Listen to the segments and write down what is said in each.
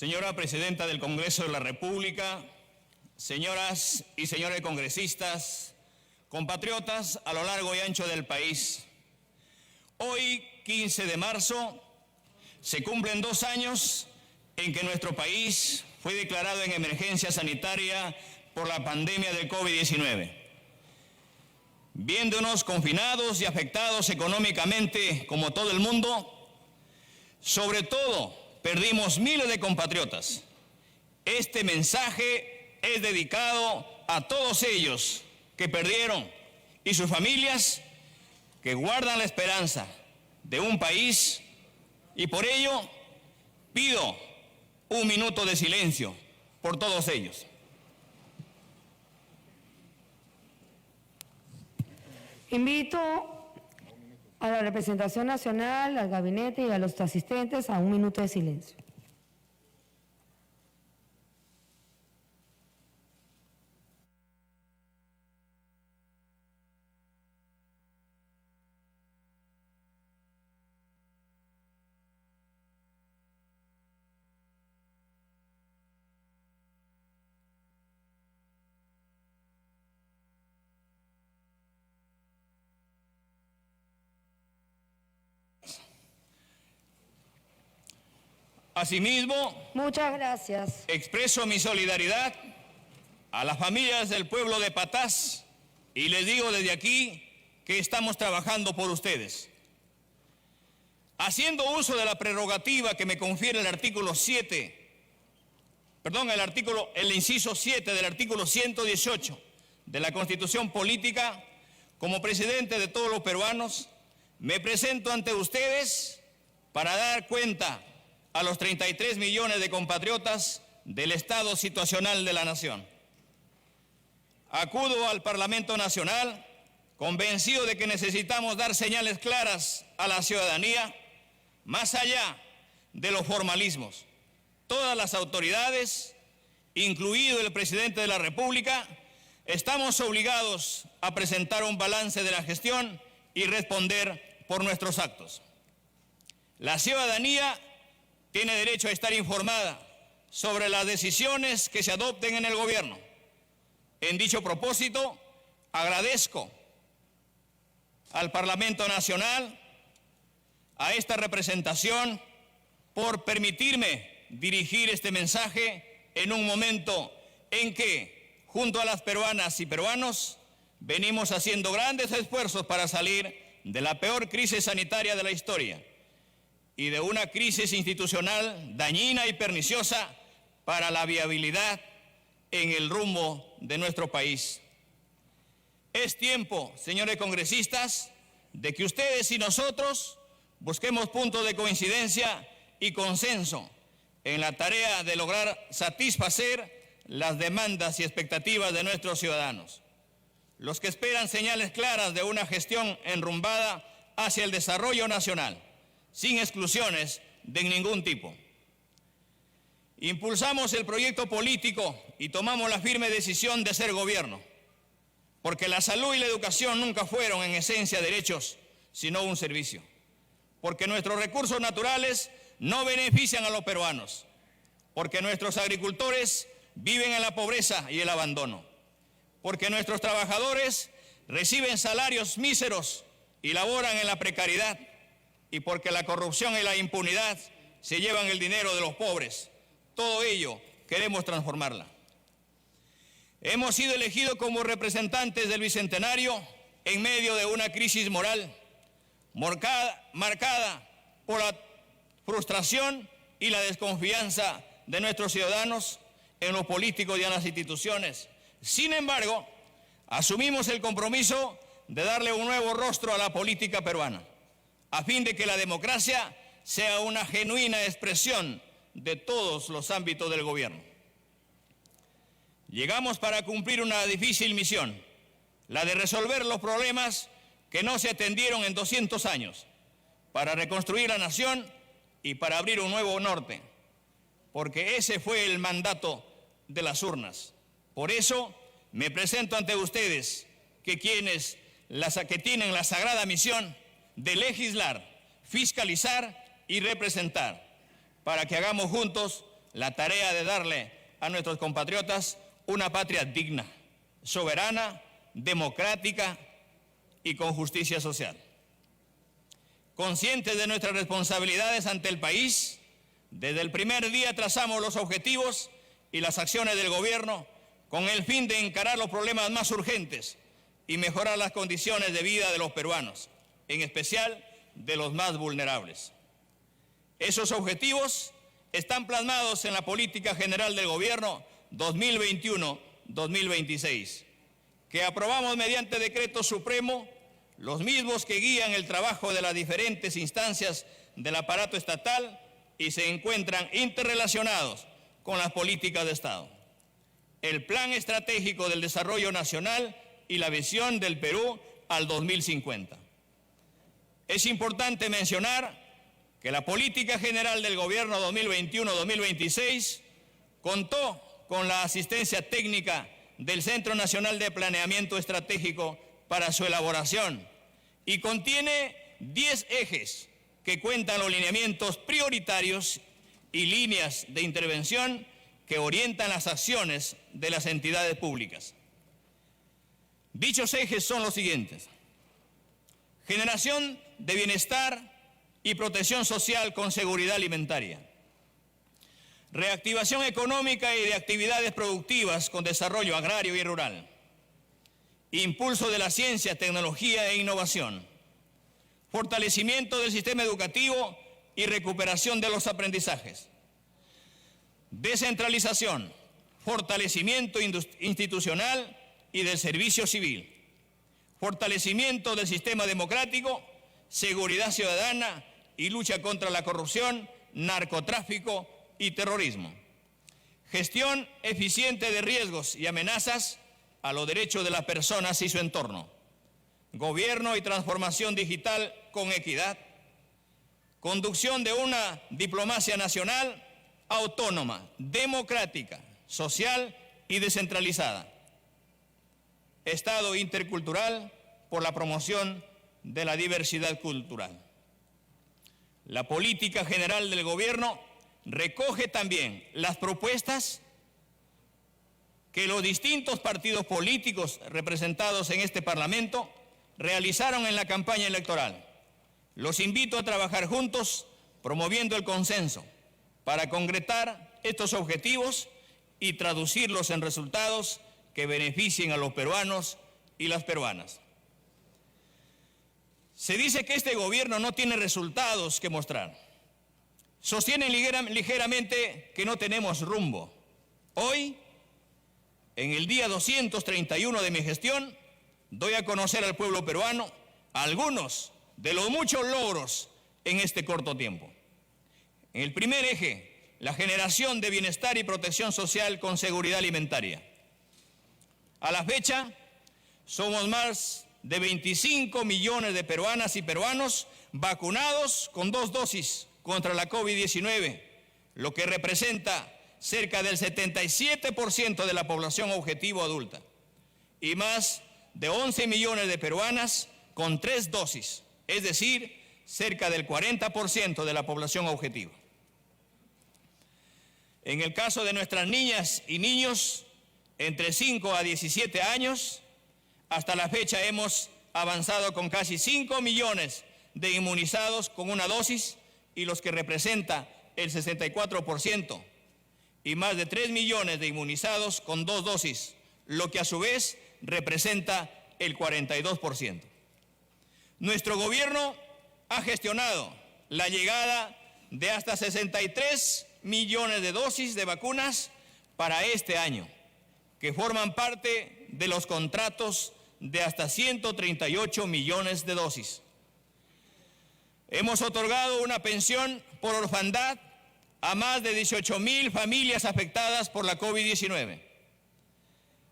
Señora Presidenta del Congreso de la República, señoras y señores congresistas, compatriotas a lo largo y ancho del país, hoy, 15 de marzo, se cumplen 2 años en que nuestro país fue declarado en emergencia sanitaria por la pandemia del COVID-19. Viéndonos confinados y afectados económicamente como todo el mundo, sobre todo perdimos miles de compatriotas. Este mensaje es dedicado a todos ellos que perdieron y sus familias que guardan la esperanza de un país, y por ello pido 1 minuto de silencio por todos ellos. Invito a la representación nacional, al gabinete y a los asistentes a 1 minuto de silencio. Asimismo, muchas gracias. Expreso mi solidaridad a las familias del pueblo de Patás y les digo desde aquí que estamos trabajando por ustedes. Haciendo uso de la prerrogativa que me confiere el inciso 7 del artículo 118 de la Constitución Política, como presidente de todos los peruanos, me presento ante ustedes para dar cuenta a los 33 millones de compatriotas del estado situacional de la nación. Acudo al Parlamento Nacional convencido de que necesitamos dar señales claras a la ciudadanía, más allá de los formalismos. Todas las autoridades, incluido el presidente de la República, estamos obligados a presentar un balance de la gestión y responder por nuestros actos. La ciudadanía tiene derecho a estar informada sobre las decisiones que se adopten en el gobierno. En dicho propósito, agradezco al Parlamento Nacional, a esta representación, por permitirme dirigir este mensaje en un momento en que, junto a las peruanas y peruanos, venimos haciendo grandes esfuerzos para salir de la peor crisis sanitaria de la historia y de una crisis institucional dañina y perniciosa para la viabilidad en el rumbo de nuestro país. Es tiempo, señores congresistas, de que ustedes y nosotros busquemos puntos de coincidencia y consenso en la tarea de lograr satisfacer las demandas y expectativas de nuestros ciudadanos, los que esperan señales claras de una gestión enrumbada hacia el desarrollo nacional, sin exclusiones de ningún tipo. Impulsamos el proyecto político y tomamos la firme decisión de ser gobierno, porque la salud y la educación nunca fueron en esencia derechos, sino un servicio, porque nuestros recursos naturales no benefician a los peruanos, porque nuestros agricultores viven en la pobreza y el abandono, porque nuestros trabajadores reciben salarios míseros y laboran en la precariedad, y porque la corrupción y la impunidad se llevan el dinero de los pobres. Todo ello queremos transformarla. Hemos sido elegidos como representantes del Bicentenario en medio de una crisis moral marcada por la frustración y la desconfianza de nuestros ciudadanos en los políticos y en las instituciones. Sin embargo, asumimos el compromiso de darle un nuevo rostro a la política peruana, a fin de que la democracia sea una genuina expresión de todos los ámbitos del gobierno. Llegamos para cumplir una difícil misión, la de resolver los problemas que no se atendieron en 200 años, para reconstruir la nación y para abrir un nuevo norte, porque ese fue el mandato de las urnas. Por eso me presento ante ustedes, que tienen la sagrada misión de legislar, fiscalizar y representar, para que hagamos juntos la tarea de darle a nuestros compatriotas una patria digna, soberana, democrática y con justicia social. Conscientes de nuestras responsabilidades ante el país, desde el primer día trazamos los objetivos y las acciones del gobierno con el fin de encarar los problemas más urgentes y mejorar las condiciones de vida de los peruanos, en especial de los más vulnerables. Esos objetivos están plasmados en la Política General del Gobierno 2021-2026, que aprobamos mediante decreto supremo, los mismos que guían el trabajo de las diferentes instancias del aparato estatal y se encuentran interrelacionados con las políticas de Estado. El Plan Estratégico del Desarrollo Nacional y la visión del Perú al 2050. Es importante mencionar que la Política General del Gobierno 2021-2026 contó con la asistencia técnica del Centro Nacional de Planeamiento Estratégico para su elaboración y contiene 10 ejes que cuentan los lineamientos prioritarios y líneas de intervención que orientan las acciones de las entidades públicas. Dichos ejes son los siguientes: generación de bienestar y protección social con seguridad alimentaria, reactivación económica y de actividades productivas con desarrollo agrario y rural, impulso de la ciencia, tecnología e innovación, fortalecimiento del sistema educativo y recuperación de los aprendizajes, descentralización, fortalecimiento institucional y del servicio civil, fortalecimiento del sistema democrático, seguridad ciudadana y lucha contra la corrupción, narcotráfico y terrorismo, gestión eficiente de riesgos y amenazas a los derechos de las personas y su entorno, gobierno y transformación digital con equidad, conducción de una diplomacia nacional autónoma, democrática, social y descentralizada, Estado intercultural por la promoción de la diversidad cultural. La política general del gobierno recoge también las propuestas que los distintos partidos políticos representados en este Parlamento realizaron en la campaña electoral. Los invito a trabajar juntos, promoviendo el consenso, para concretar estos objetivos y traducirlos en resultados que beneficien a los peruanos y las peruanas. Se dice que este gobierno no tiene resultados que mostrar. Sostienen ligeramente que no tenemos rumbo. Hoy, en el día 231 de mi gestión, doy a conocer al pueblo peruano algunos de los muchos logros en este corto tiempo. En el primer eje, la generación de bienestar y protección social con seguridad alimentaria. A la fecha, somos más de 25 millones de peruanas y peruanos vacunados con 2 dosis contra la COVID-19, lo que representa cerca del 77% de la población objetivo adulta, y más de 11 millones de peruanas con 3 dosis, es decir, cerca del 40% de la población objetivo. En el caso de nuestras niñas y niños entre 5 a 17 años, hasta la fecha hemos avanzado con casi 5 millones de inmunizados con una dosis, y los que representa el 64%, y más de 3 millones de inmunizados con 2 dosis, lo que a su vez representa el 42%. Nuestro gobierno ha gestionado la llegada de hasta 63 millones de dosis de vacunas para este año, que forman parte de los contratos de hasta 138 millones de dosis. Hemos otorgado una pensión por orfandad a más de 18,000 familias afectadas por la COVID-19.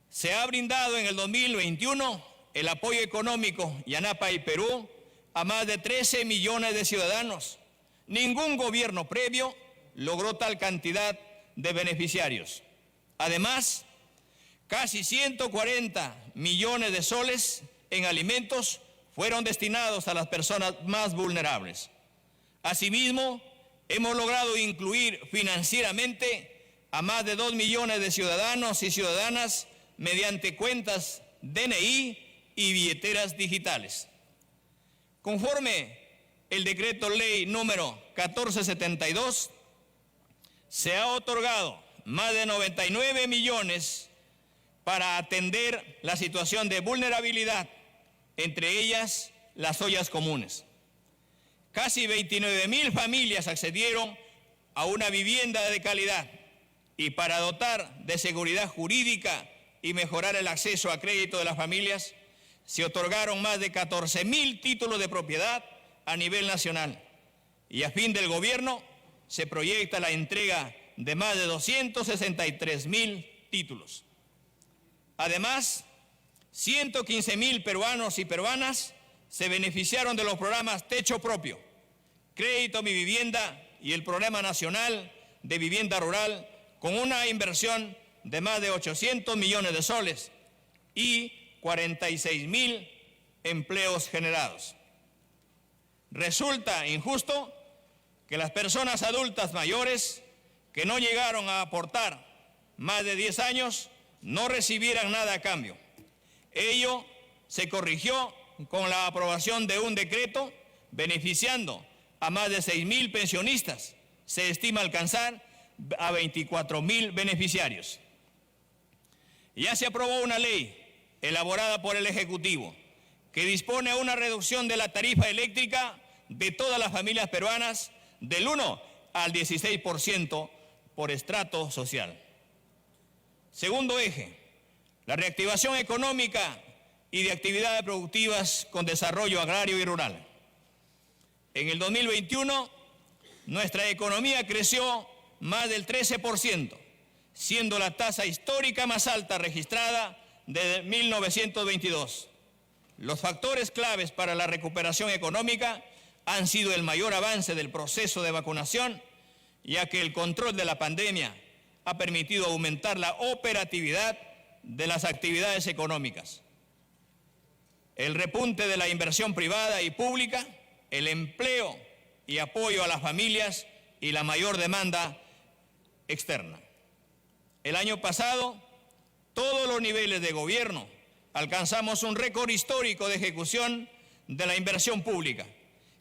Se ha brindado en el 2021 el apoyo económico Yanapa y Perú a más de 13 millones de ciudadanos. Ningún gobierno previo logró tal cantidad de beneficiarios. Además, casi 140 millones de soles en alimentos fueron destinados a las personas más vulnerables. Asimismo, hemos logrado incluir financieramente a más de 2 millones de ciudadanos y ciudadanas mediante cuentas DNI y billeteras digitales. Conforme el decreto ley número 1472, se ha otorgado más de 99 millones para atender la situación de vulnerabilidad, entre ellas las ollas comunes. Casi 29,000 familias accedieron a una vivienda de calidad, y para dotar de seguridad jurídica y mejorar el acceso a crédito de las familias, se otorgaron más de 14,000 títulos de propiedad a nivel nacional, y a fin del gobierno se proyecta la entrega de más de 263,000 títulos. Además, 115,000 peruanos y peruanas se beneficiaron de los programas Techo Propio, Crédito Mi Vivienda y el Programa Nacional de Vivienda Rural, con una inversión de más de 800 millones de soles y 46,000 empleos generados. Resulta injusto que las personas adultas mayores que no llegaron a aportar más de 10 años no recibieran nada a cambio. Ello se corrigió con la aprobación de un decreto beneficiando a más de 6,000 pensionistas. Se estima alcanzar a 24,000 beneficiarios. Ya se aprobó una ley elaborada por el Ejecutivo que dispone una reducción de la tarifa eléctrica de todas las familias peruanas del 1 al 16% por estrato social. Segundo eje, la reactivación económica y de actividades productivas con desarrollo agrario y rural. En el 2021, nuestra economía creció más del 13%, siendo la tasa histórica más alta registrada desde 1922. Los factores claves para la recuperación económica han sido el mayor avance del proceso de vacunación, ya que el control de la pandemia ha permitido aumentar la operatividad de las actividades económicas, el repunte de la inversión privada y pública, el empleo y apoyo a las familias y la mayor demanda externa. El año pasado, todos los niveles de gobierno alcanzamos un récord histórico de ejecución de la inversión pública,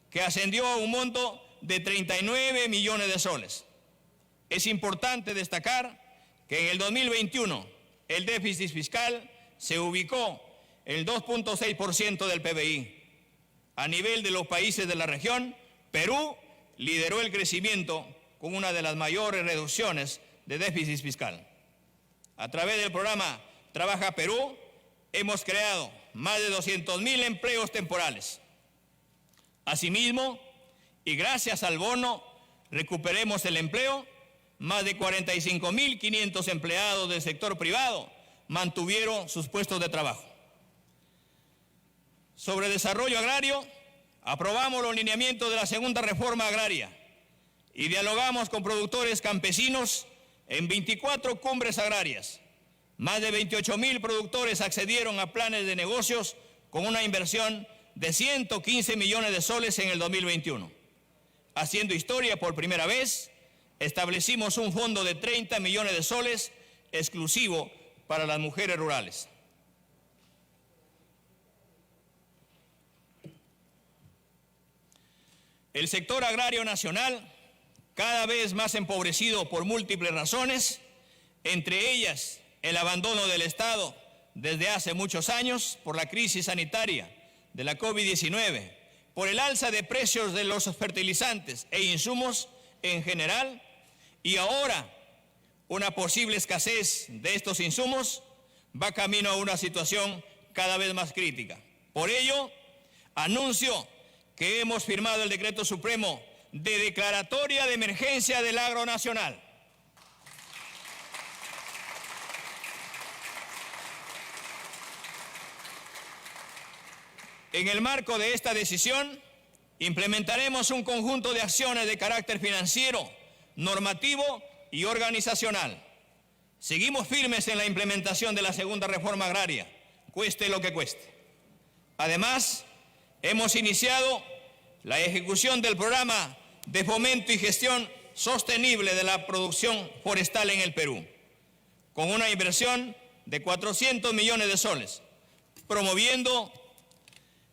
que ascendió a un monto de 39 millones de soles. Es importante destacar que en el 2021 el déficit fiscal se ubicó en el 2.6% del PBI. A nivel de los países de la región, Perú lideró el crecimiento con una de las mayores reducciones de déficit fiscal. A través del programa Trabaja Perú, hemos creado más de 200,000 empleos temporales. Asimismo, y gracias al bono Recuperemos el Empleo, más de 45,500 empleados del sector privado mantuvieron sus puestos de trabajo. Sobre desarrollo agrario, aprobamos los lineamientos de la segunda reforma agraria y dialogamos con productores campesinos en 24 cumbres agrarias. Más de 28,000 productores accedieron a planes de negocios con una inversión de 115 millones de soles en el 2021. Haciendo historia por primera vez, establecimos un fondo de 30 millones de soles exclusivo para las mujeres rurales. El sector agrario nacional, cada vez más empobrecido por múltiples razones, entre ellas el abandono del Estado desde hace muchos años por la crisis sanitaria de la COVID-19, por el alza de precios de los fertilizantes e insumos en general, y ahora una posible escasez de estos insumos, va camino a una situación cada vez más crítica. Por ello, anuncio que hemos firmado el Decreto Supremo de Declaratoria de Emergencia del Agro Nacional. En el marco de esta decisión, implementaremos un conjunto de acciones de carácter financiero, normativo y organizacional. Seguimos firmes en la implementación de la segunda reforma agraria, cueste lo que cueste. Además, hemos iniciado la ejecución del programa de fomento y gestión sostenible de la producción forestal en el Perú, con una inversión de 400 millones de soles, promoviendo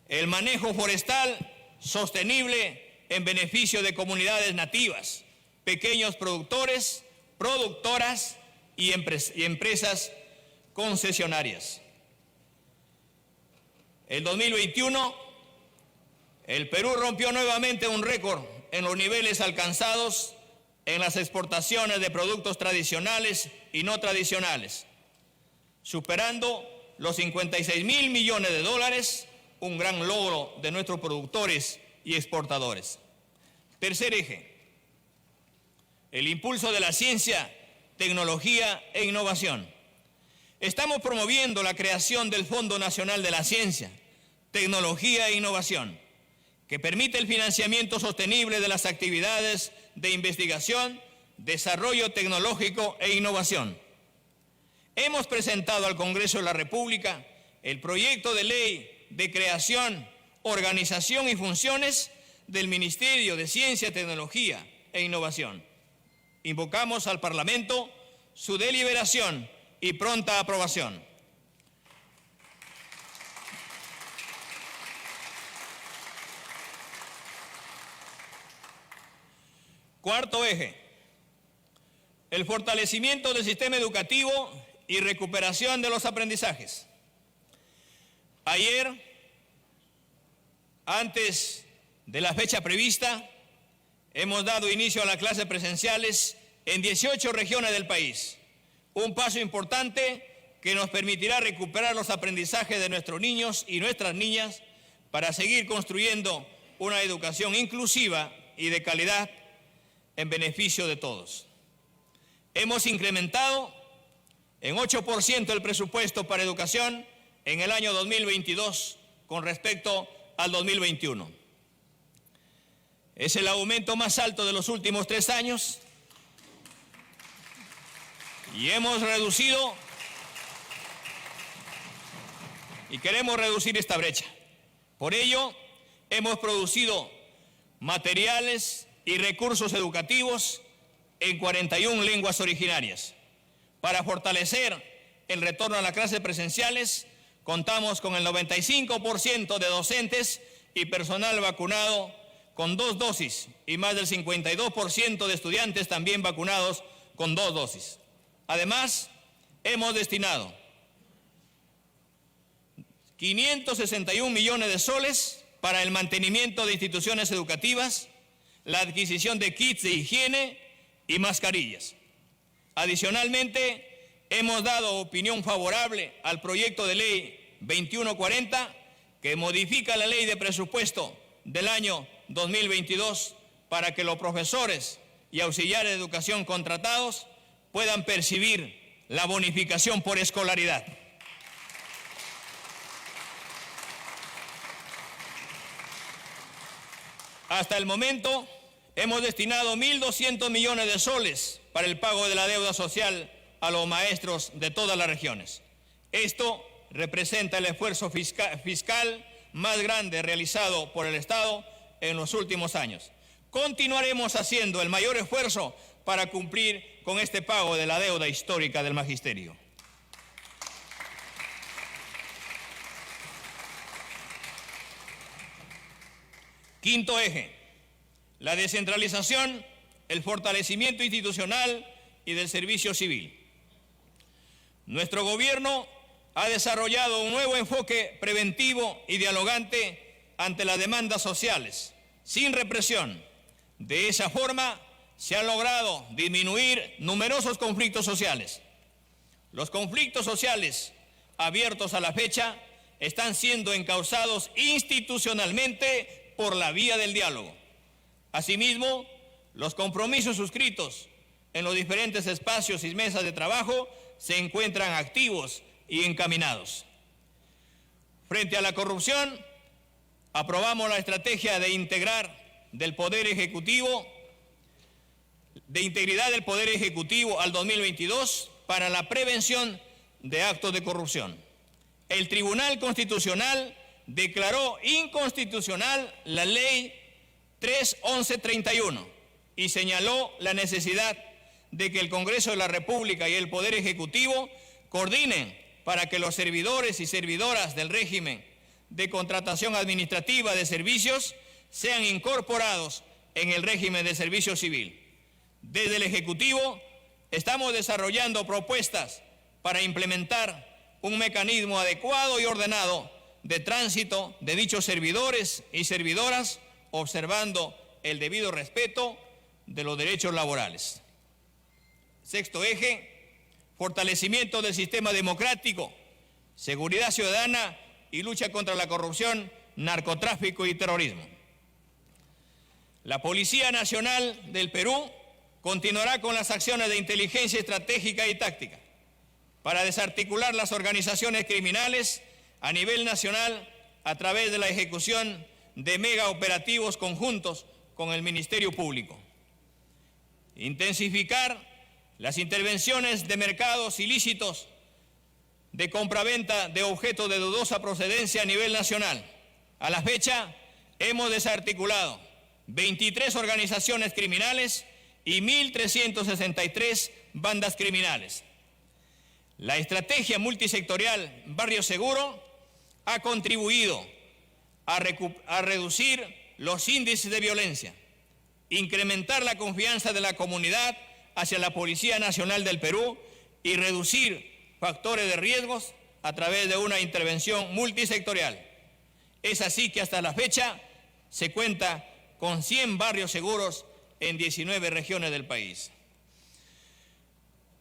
el manejo forestal sostenible en beneficio de comunidades nativas, pequeños productores, productoras y empresas concesionarias. El 2021, el Perú rompió nuevamente un récord en los niveles alcanzados en las exportaciones de productos tradicionales y no tradicionales, superando los 56.000 millones de dólares, un gran logro de nuestros productores y exportadores. Tercer eje, el impulso de la ciencia, tecnología e innovación. Estamos promoviendo la creación del Fondo Nacional de la Ciencia, Tecnología e Innovación, que permite el financiamiento sostenible de las actividades de investigación, desarrollo tecnológico e innovación. Hemos presentado al Congreso de la República el proyecto de ley de creación, organización y funciones del Ministerio de Ciencia, Tecnología e Innovación. Invocamos al Parlamento su deliberación y pronta aprobación. Cuarto eje, el fortalecimiento del sistema educativo y recuperación de los aprendizajes. Ayer, antes de la fecha prevista, hemos dado inicio a las clases presenciales en 18 regiones del país, un paso importante que nos permitirá recuperar los aprendizajes de nuestros niños y nuestras niñas para seguir construyendo una educación inclusiva y de calidad en beneficio de todos. Hemos incrementado en 8% el presupuesto para educación en el año 2022 con respecto al 2021. Es el aumento más alto de los últimos 3 años y hemos reducido y queremos reducir esta brecha. Por ello, hemos producido materiales y recursos educativos en 41 lenguas originarias. Para fortalecer el retorno a las clases presenciales, contamos con el 95% de docentes y personal vacunado con 2 dosis y más del 52% de estudiantes también vacunados con 2 dosis. Además, hemos destinado 561 millones de soles para el mantenimiento de instituciones educativas, la adquisición de kits de higiene y mascarillas. Adicionalmente, hemos dado opinión favorable al proyecto de ley 2140 que modifica la ley de presupuesto del año 2022 para que los profesores y auxiliares de educación contratados puedan percibir la bonificación por escolaridad. Hasta el momento, hemos destinado 1.200 millones de soles para el pago de la deuda social a los maestros de todas las regiones. Esto representa el esfuerzo fiscal más grande realizado por el Estado en los últimos años. Continuaremos haciendo el mayor esfuerzo para cumplir con este pago de la deuda histórica del magisterio. Quinto eje, la descentralización, el fortalecimiento institucional y del servicio civil. Nuestro gobierno ha desarrollado un nuevo enfoque preventivo y dialogante ante las demandas sociales, sin represión. De esa forma, se han logrado disminuir numerosos conflictos sociales. Los conflictos sociales abiertos a la fecha están siendo encauzados institucionalmente por la vía del diálogo. Asimismo, los compromisos suscritos en los diferentes espacios y mesas de trabajo se encuentran activos y encaminados. Frente a la corrupción, aprobamos la estrategia de integridad del Poder Ejecutivo al 2022 para la prevención de actos de corrupción. El Tribunal Constitucional declaró inconstitucional la Ley 3.1131, y señaló la necesidad de que el Congreso de la República y el Poder Ejecutivo coordinen para que los servidores y servidoras del régimen de contratación administrativa de servicios sean incorporados en el régimen de servicio civil. Desde el Ejecutivo estamos desarrollando propuestas para implementar un mecanismo adecuado y ordenado de tránsito de dichos servidores y servidoras, observando el debido respeto de los derechos laborales. Sexto eje, fortalecimiento del sistema democrático, seguridad ciudadana y lucha contra la corrupción, narcotráfico y terrorismo. La Policía Nacional del Perú continuará con las acciones de inteligencia estratégica y táctica para desarticular las organizaciones criminales a nivel nacional a través de la ejecución de megaoperativos conjuntos con el Ministerio Público. Intensificar las intervenciones de mercados ilícitos de compraventa de objetos de dudosa procedencia a nivel nacional. A la fecha hemos desarticulado 23 organizaciones criminales y 1.363 bandas criminales. La estrategia multisectorial Barrio Seguro ha contribuido a reducir los índices de violencia, incrementar la confianza de la comunidad hacia la Policía Nacional del Perú y reducir factores de riesgos a través de una intervención multisectorial. Es así que hasta la fecha se cuenta con 100 barrios seguros en 19 regiones del país.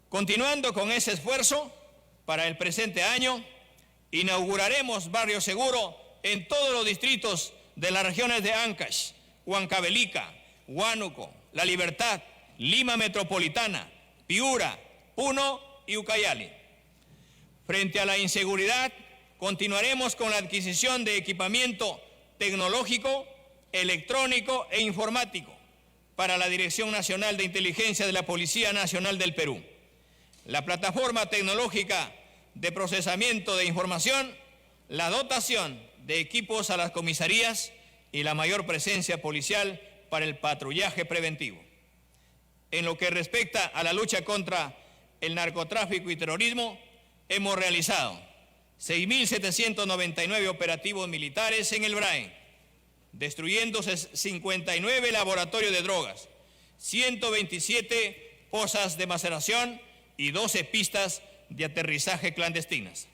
Continuando con ese esfuerzo, para el presente año inauguraremos barrio seguro en todos los distritos de las regiones de Ancash, Huancavelica, Huánuco, La Libertad, Lima Metropolitana, Piura, Puno y Ucayali. Frente a la inseguridad, continuaremos con la adquisición de equipamiento tecnológico, electrónico e informático para la Dirección Nacional de Inteligencia de la Policía Nacional del Perú. La plataforma tecnológica de procesamiento de información, la dotación de equipos a las comisarías y la mayor presencia policial para el patrullaje preventivo. En lo que respecta a la lucha contra el narcotráfico y terrorismo, hemos realizado 6.799 operativos militares en el BRAE, destruyéndose 59 laboratorios de drogas, 127 fosas de maceración y 12 pistas de aterrizaje clandestinas.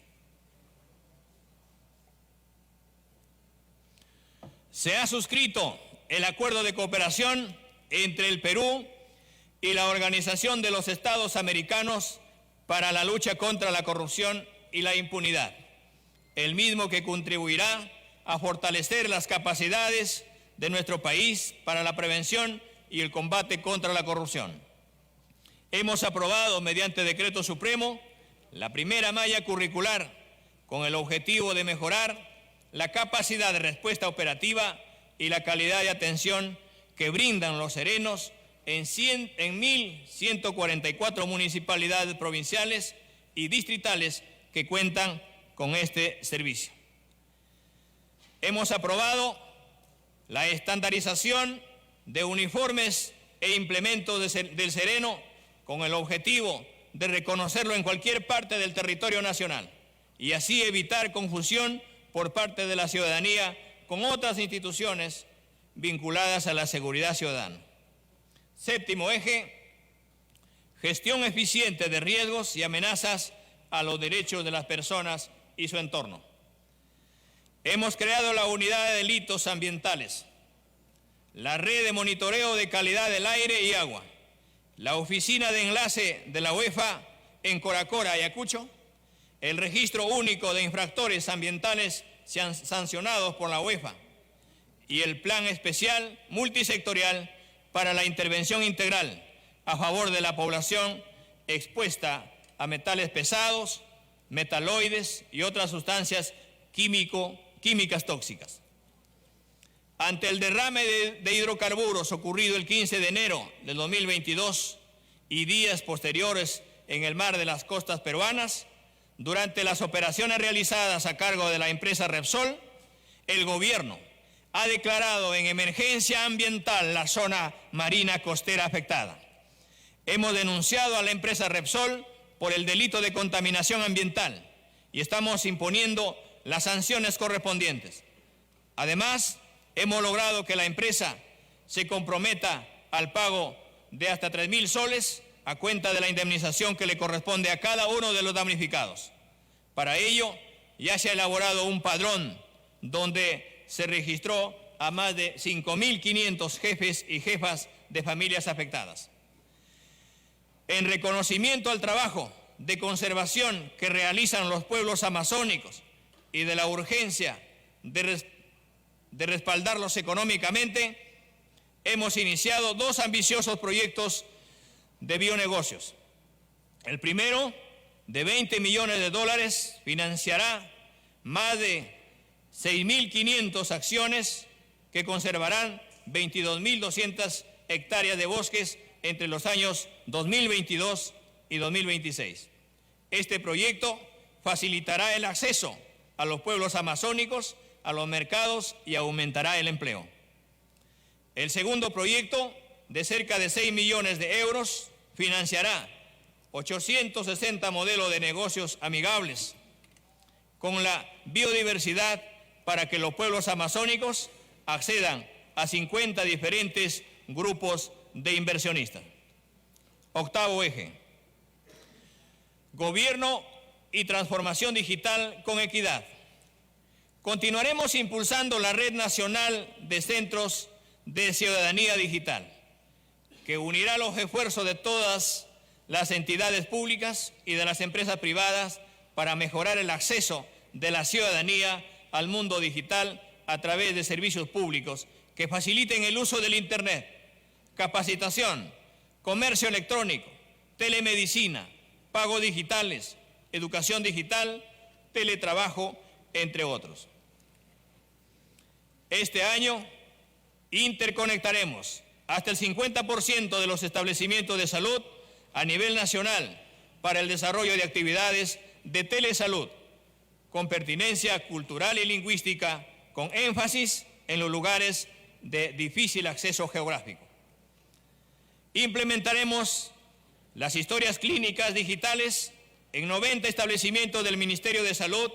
Se ha suscrito el acuerdo de cooperación entre el Perú y la Organización de los Estados Americanos para la lucha contra la corrupción y la impunidad, el mismo que contribuirá a fortalecer las capacidades de nuestro país para la prevención y el combate contra la corrupción. Hemos aprobado mediante decreto supremo la primera malla curricular con el objetivo de mejorar la capacidad de respuesta operativa y la calidad de atención que brindan los serenos en 1.144 municipalidades provinciales y distritales que cuentan con este servicio. Hemos aprobado la estandarización de uniformes e implementos del sereno con el objetivo de reconocerlo en cualquier parte del territorio nacional y así evitar confusión por parte de la ciudadanía con otras instituciones vinculadas a la seguridad ciudadana. Séptimo eje, gestión eficiente de riesgos y amenazas a los derechos de las personas y su entorno. Hemos creado la unidad de delitos ambientales, la red de monitoreo de calidad del aire y agua, la oficina de enlace de la UEFA en Coracora, Ayacucho, el registro único de infractores ambientales sancionados por la UEFA y el plan especial multisectorial para la intervención integral a favor de la población expuesta a metales pesados, metaloides y otras sustancias químicas tóxicas. Ante el derrame de hidrocarburos ocurrido el 15 de enero del 2022 y días posteriores en el mar de las costas peruanas, durante las operaciones realizadas a cargo de la empresa Repsol, el gobierno ha declarado en emergencia ambiental la zona marina costera afectada. Hemos denunciado a la empresa Repsol por el delito de contaminación ambiental y estamos imponiendo las sanciones correspondientes. Además, hemos logrado que la empresa se comprometa al pago de hasta 3.000 soles a cuenta de la indemnización que le corresponde a cada uno de los damnificados. Para ello, ya se ha elaborado un padrón donde se registró a más de 5.500 jefes y jefas de familias afectadas. En reconocimiento al trabajo de conservación que realizan los pueblos amazónicos y de la urgencia de respaldarlos económicamente, hemos iniciado 2 ambiciosos proyectos de bionegocios. El primero, de $20 millones, financiará más de 6.500 acciones que conservarán 22.200 hectáreas de bosques entre los años 2022 y 2026. Este proyecto facilitará el acceso a los pueblos amazónicos, a los mercados y aumentará el empleo. El segundo proyecto, de cerca de 6 millones de euros, financiará 860 modelos de negocios amigables con la biodiversidad para que los pueblos amazónicos accedan a 50 diferentes grupos de inversionistas. Octavo eje: gobierno y transformación digital con equidad. Continuaremos impulsando la Red Nacional de Centros de Ciudadanía Digital, que unirá los esfuerzos de todas las entidades públicas y de las empresas privadas para mejorar el acceso de la ciudadanía al mundo digital a través de servicios públicos que faciliten el uso del Internet, capacitación, comercio electrónico, telemedicina, pagos digitales, educación digital, teletrabajo, entre otros. Este año interconectaremos hasta el 50% de los establecimientos de salud a nivel nacional para el desarrollo de actividades de telesalud con pertinencia cultural y lingüística, con énfasis en los lugares de difícil acceso geográfico. Implementaremos las historias clínicas digitales en 90 establecimientos del Ministerio de Salud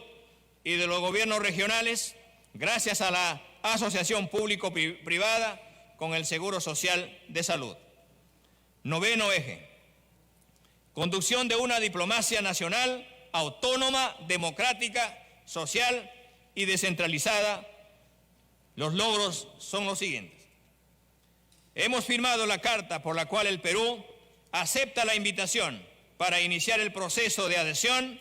y de los gobiernos regionales, gracias a la asociación público-privada con el Seguro Social de Salud. Noveno eje: conducción de una diplomacia nacional autónoma, democrática, social y descentralizada. Los logros son los siguientes. Hemos firmado la carta por la cual el Perú acepta la invitación para iniciar el proceso de adhesión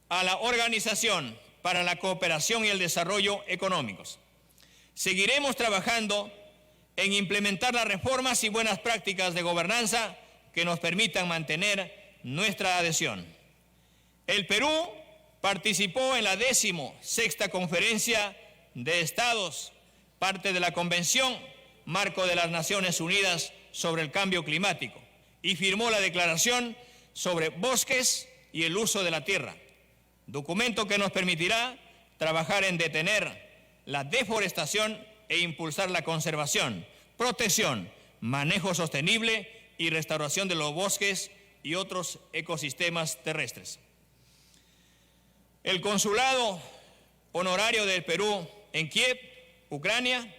a la Organización para la Cooperación y el Desarrollo Económicos. Seguiremos trabajando en implementar las reformas y buenas prácticas de gobernanza que nos permitan mantener nuestra adhesión. El Perú participó en la 16ª Conferencia de Estados, parte de la Convención Marco de las Naciones Unidas sobre el Cambio Climático, y firmó la Declaración sobre Bosques y el Uso de la Tierra, documento que nos permitirá trabajar en detener la deforestación e impulsar la conservación, protección, manejo sostenible y restauración de los bosques y otros ecosistemas terrestres. El Consulado Honorario del Perú en Kiev, Ucrania,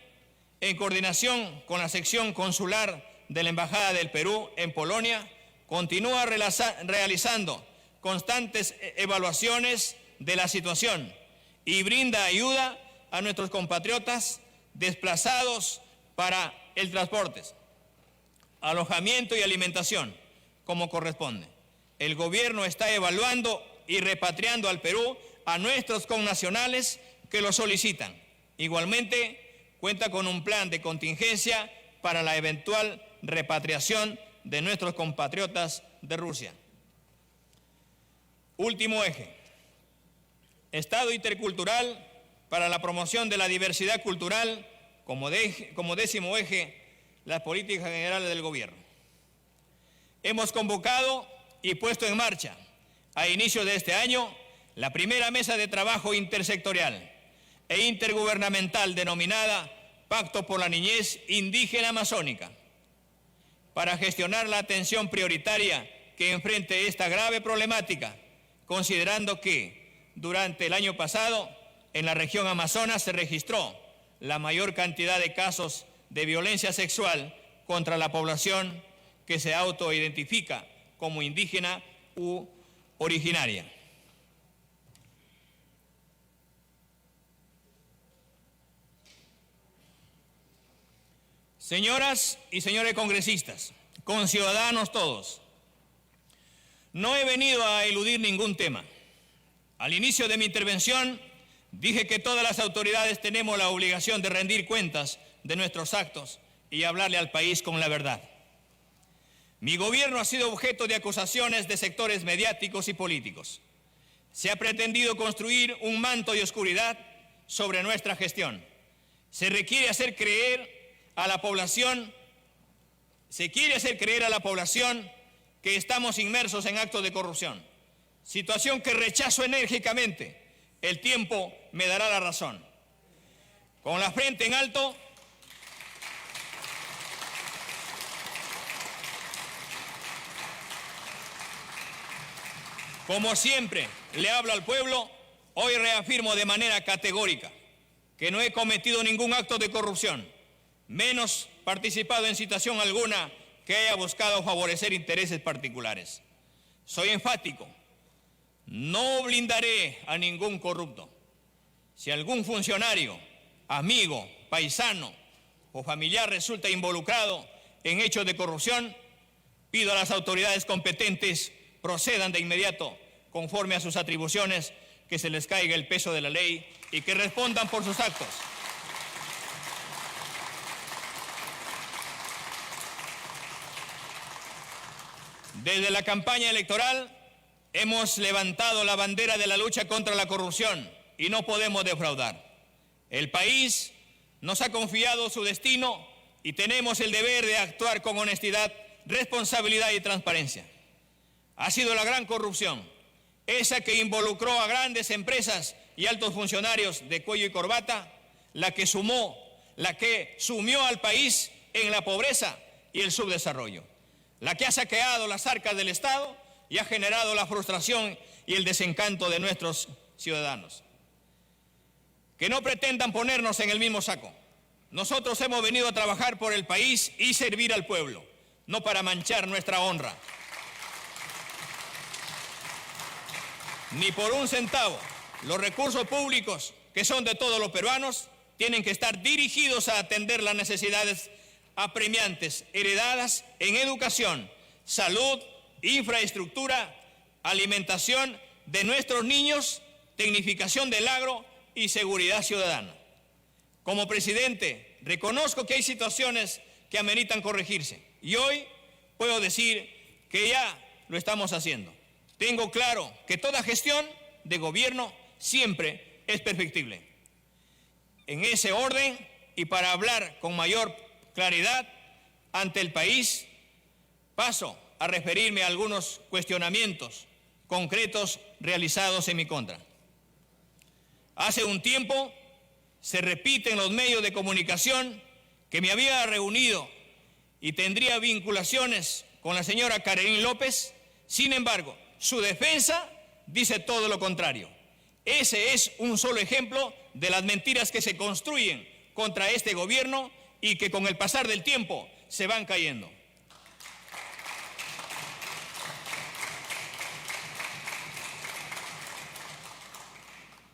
en coordinación con la sección consular de la Embajada del Perú en Polonia, continúa realizando constantes evaluaciones de la situación y brinda ayuda a nuestros compatriotas desplazados para el transporte, alojamiento y alimentación, como corresponde. El gobierno está evaluando y repatriando al Perú a nuestros connacionales que lo solicitan. Igualmente, cuenta con un plan de contingencia para la eventual repatriación de nuestros compatriotas de Rusia. Último eje: Estado intercultural para la promoción de la diversidad cultural, como 10º eje, las políticas generales del gobierno. Hemos convocado y puesto en marcha a inicios de este año la primera mesa de trabajo intersectorial e intergubernamental denominada Pacto por la Niñez Indígena Amazónica, para gestionar la atención prioritaria que enfrente esta grave problemática, considerando que durante el año pasado en la región Amazonas se registró la mayor cantidad de casos de violencia sexual contra la población que se autoidentifica como indígena u originaria. Señoras y señores congresistas, conciudadanos todos, no he venido a eludir ningún tema. Al inicio de mi intervención dije que todas las autoridades tenemos la obligación de rendir cuentas de nuestros actos y hablarle al país con la verdad. Mi gobierno ha sido objeto de acusaciones de sectores mediáticos y políticos. Se ha pretendido construir un manto de oscuridad sobre nuestra gestión. Se quiere hacer creer a la población que estamos inmersos en actos de corrupción, situación que rechazo enérgicamente. El tiempo me dará la razón. Con la frente en alto, como siempre le hablo al pueblo, hoy reafirmo de manera categórica que no he cometido ningún acto de corrupción, menos participado en situación alguna que haya buscado favorecer intereses particulares. Soy enfático, no blindaré a ningún corrupto. Si algún funcionario, amigo, paisano o familiar resulta involucrado en hechos de corrupción, pido a las autoridades competentes procedan de inmediato conforme a sus atribuciones, que se les caiga el peso de la ley y que respondan por sus actos. Desde la campaña electoral hemos levantado la bandera de la lucha contra la corrupción y no podemos defraudar. El país nos ha confiado su destino y tenemos el deber de actuar con honestidad, responsabilidad y transparencia. Ha sido la gran corrupción, esa que involucró a grandes empresas y altos funcionarios de cuello y corbata, la que sumió al país en la pobreza y el subdesarrollo, la que ha saqueado las arcas del Estado y ha generado la frustración y el desencanto de nuestros ciudadanos. Que no pretendan ponernos en el mismo saco. Nosotros hemos venido a trabajar por el país y servir al pueblo, no para manchar nuestra honra. Ni por un centavo. Los recursos públicos, que son de todos los peruanos, tienen que estar dirigidos a atender las necesidades apremiantes heredadas en educación, salud, infraestructura, alimentación de nuestros niños, tecnificación del agro y seguridad ciudadana. Como presidente, reconozco que hay situaciones que ameritan corregirse y hoy puedo decir que ya lo estamos haciendo. Tengo claro que toda gestión de gobierno siempre es perfectible. En ese orden y para hablar con mayor claridad ante el país, paso a referirme a algunos cuestionamientos concretos realizados en mi contra. Hace un tiempo se repite en los medios de comunicación que me había reunido y tendría vinculaciones con la señora Carolyn López. Sin embargo, su defensa dice todo lo contrario. Ese es un solo ejemplo de las mentiras que se construyen contra este gobierno y que con el pasar del tiempo se van cayendo.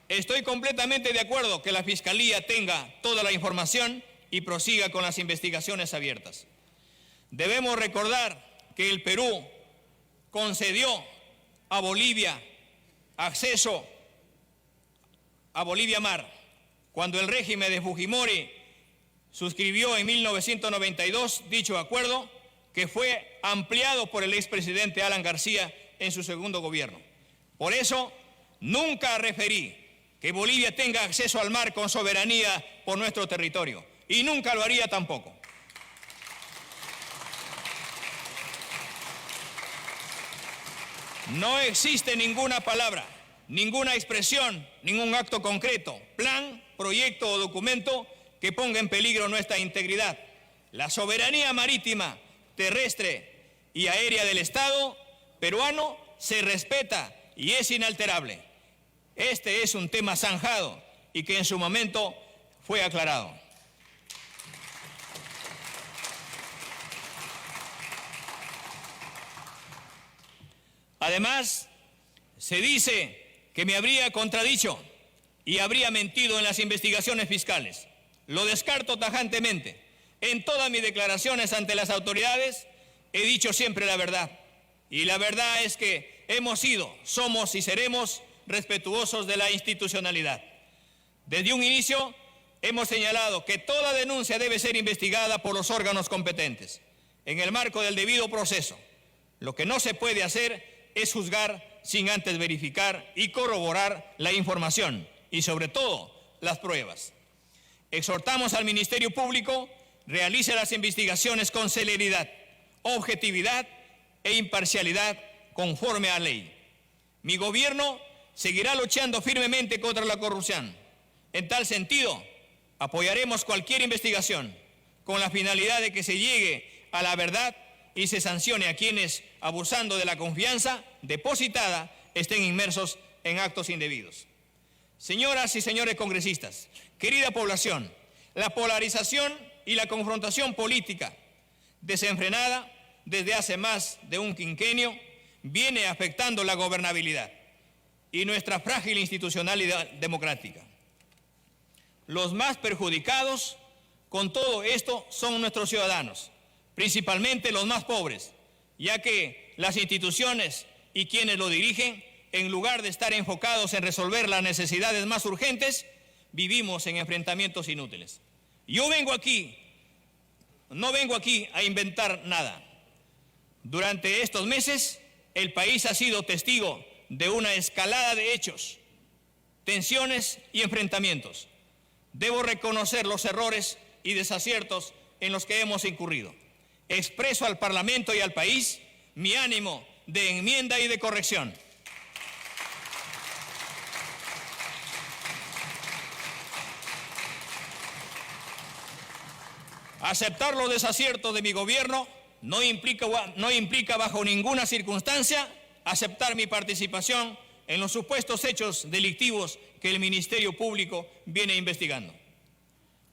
Estoy completamente de acuerdo que la Fiscalía tenga toda la información y prosiga con las investigaciones abiertas. Debemos recordar que el Perú concedió a Bolivia acceso a Bolivia Mar, cuando el régimen de Fujimori suscribió en 1992 dicho acuerdo, que fue ampliado por el expresidente Alan García en su segundo gobierno. Por eso, nunca referí que Bolivia tenga acceso al mar con soberanía por nuestro territorio, y nunca lo haría tampoco. No existe ninguna palabra, ninguna expresión, ningún acto concreto, plan proyecto o documento que ponga en peligro nuestra integridad. La soberanía marítima, terrestre y aérea del Estado peruano se respeta y es inalterable. Este es un tema zanjado y que en su momento fue aclarado. Además, se dice que me habría contradicho y habría mentido en las investigaciones fiscales. Lo descarto tajantemente. En todas mis declaraciones ante las autoridades he dicho siempre la verdad. Y la verdad es que hemos sido, somos y seremos respetuosos de la institucionalidad. Desde un inicio hemos señalado que toda denuncia debe ser investigada por los órganos competentes, en el marco del debido proceso. Lo que no se puede hacer es juzgar sin antes verificar y corroborar la información y, sobre todo, las pruebas. Exhortamos al Ministerio Público realice las investigaciones con celeridad, objetividad e imparcialidad conforme a ley. Mi gobierno seguirá luchando firmemente contra la corrupción. En tal sentido, apoyaremos cualquier investigación con la finalidad de que se llegue a la verdad y se sancione a quienes, abusando de la confianza depositada, estén inmersos en actos indebidos. Señoras y señores congresistas, querida población, la polarización y la confrontación política desenfrenada desde hace más de un quinquenio viene afectando la gobernabilidad y nuestra frágil institucionalidad democrática. Los más perjudicados con todo esto son nuestros ciudadanos, principalmente los más pobres, ya que las instituciones y quienes lo dirigen, en lugar de estar enfocados en resolver las necesidades más urgentes, vivimos en enfrentamientos inútiles. Yo no vengo aquí a inventar nada. Durante estos meses, el país ha sido testigo de una escalada de hechos, tensiones y enfrentamientos. Debo reconocer los errores y desaciertos en los que hemos incurrido. Expreso al Parlamento y al país mi ánimo de enmienda y de corrección. Aceptar los desaciertos de mi gobierno no implica bajo ninguna circunstancia aceptar mi participación en los supuestos hechos delictivos que el Ministerio Público viene investigando.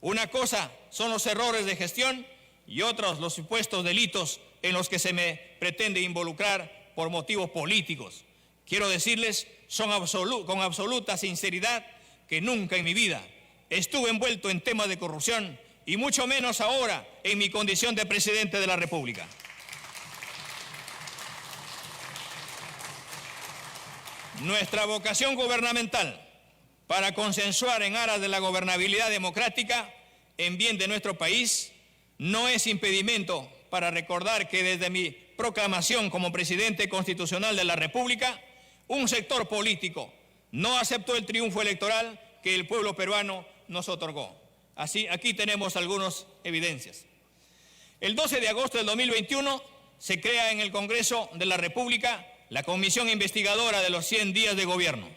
Una cosa son los errores de gestión y otros los supuestos delitos en los que se me pretende involucrar por motivos políticos. Quiero decirles con absoluta sinceridad que nunca en mi vida estuve envuelto en temas de corrupción y mucho menos ahora en mi condición de presidente de la República. Nuestra vocación gubernamental para consensuar en aras de la gobernabilidad democrática en bien de nuestro país no es impedimento para recordar que desde mi proclamación como presidente constitucional de la República, un sector político no aceptó el triunfo electoral que el pueblo peruano nos otorgó. Así, aquí tenemos algunas evidencias. El 12 de agosto del 2021 se crea en el Congreso de la República la Comisión Investigadora de los 100 días de gobierno.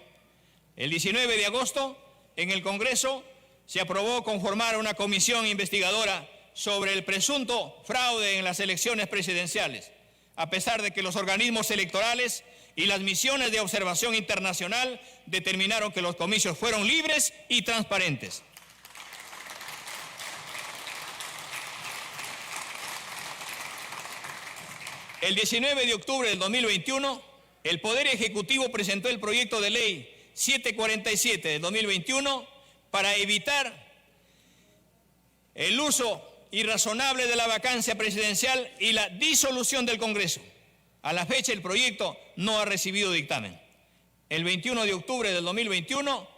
El 19 de agosto, en el Congreso, se aprobó conformar una comisión investigadora sobre el presunto fraude en las elecciones presidenciales, a pesar de que los organismos electorales y las misiones de observación internacional determinaron que los comicios fueron libres y transparentes. El 19 de octubre del 2021, el Poder Ejecutivo presentó el proyecto de ley 747 de 2021 para evitar el uso irrazonable de la vacancia presidencial y la disolución del Congreso. A la fecha, el proyecto no ha recibido dictamen. El 21 de octubre del 2021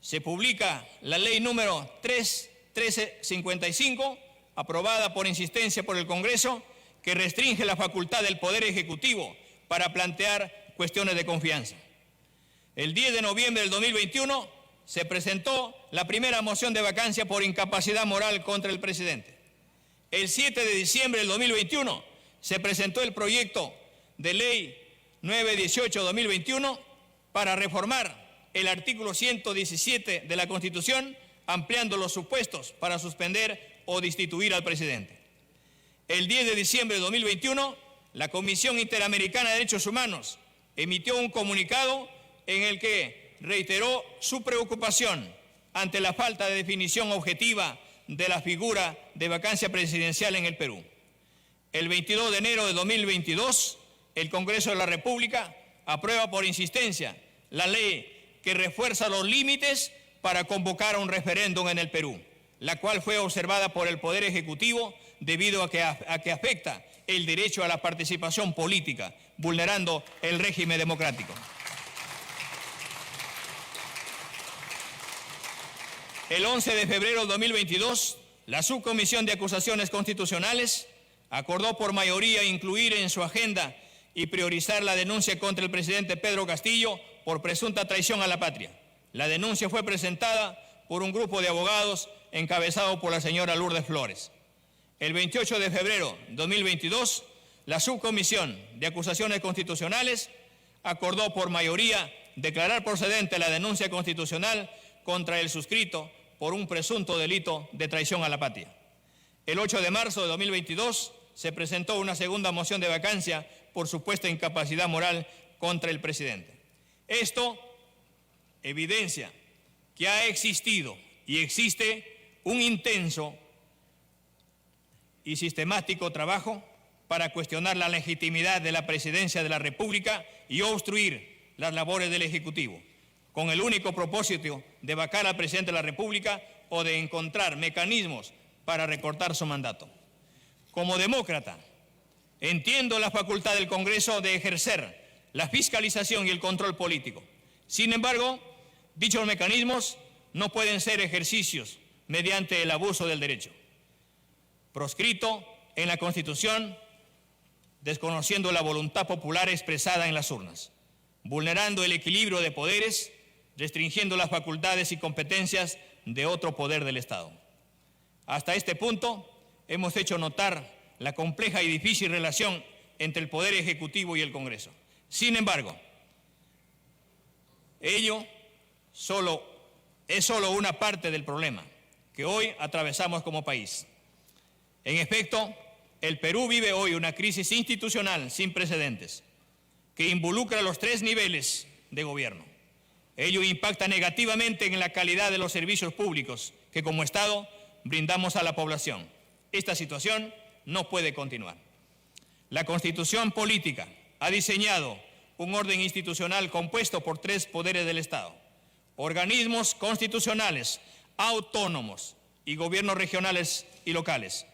se publica la ley número 1355, aprobada por insistencia por el Congreso, que restringe la facultad del Poder Ejecutivo para plantear cuestiones de confianza. El 10 de noviembre del 2021 se presentó la primera moción de vacancia por incapacidad moral contra el presidente. El 7 de diciembre del 2021 se presentó el proyecto de ley 918-2021 para reformar el artículo 117 de la Constitución ampliando los supuestos para suspender o destituir al presidente. El 10 de diciembre de 2021, la Comisión Interamericana de Derechos Humanos emitió un comunicado en el que reiteró su preocupación ante la falta de definición objetiva de la figura de vacancia presidencial en el Perú. El 22 de enero de 2022, el Congreso de la República aprueba por insistencia la ley que refuerza los límites para convocar a un referéndum en el Perú, la cual fue observada por el Poder Ejecutivo debido a que afecta el derecho a la participación política, vulnerando el régimen democrático. El 11 de febrero de 2022, la Subcomisión de Acusaciones Constitucionales acordó por mayoría incluir en su agenda y priorizar la denuncia contra el presidente Pedro Castillo por presunta traición a la patria. La denuncia fue presentada por un grupo de abogados encabezado por la señora Lourdes Flores. El 28 de febrero de 2022, la Subcomisión de Acusaciones Constitucionales acordó por mayoría declarar procedente la denuncia constitucional contra el suscrito por un presunto delito de traición a la patria. El 8 de marzo de 2022 se presentó una segunda moción de vacancia por supuesta incapacidad moral contra el presidente. Esto evidencia que ha existido y existe un intenso y sistemático trabajo para cuestionar la legitimidad de la presidencia de la República y obstruir las labores del Ejecutivo, con el único propósito de vacar al presidente de la República o de encontrar mecanismos para recortar su mandato. Como demócrata, entiendo la facultad del Congreso de ejercer la fiscalización y el control político. Sin embargo, dichos mecanismos no pueden ser ejercicios mediante el abuso del derecho, proscrito en la Constitución, desconociendo la voluntad popular expresada en las urnas, vulnerando el equilibrio de poderes, restringiendo las facultades y competencias de otro poder del Estado. Hasta este punto, hemos hecho notar la compleja y difícil relación entre el Poder Ejecutivo y el Congreso. Sin embargo, ello es solo una parte del problema que hoy atravesamos como país. En efecto, el Perú vive hoy una crisis institucional sin precedentes que involucra los 3 niveles de gobierno. Ello impacta negativamente en la calidad de los servicios públicos que como Estado brindamos a la población. Esta situación no puede continuar. La Constitución política ha diseñado un orden institucional compuesto por 3 poderes del Estado: organismos constitucionales, autónomos y gobiernos regionales y locales,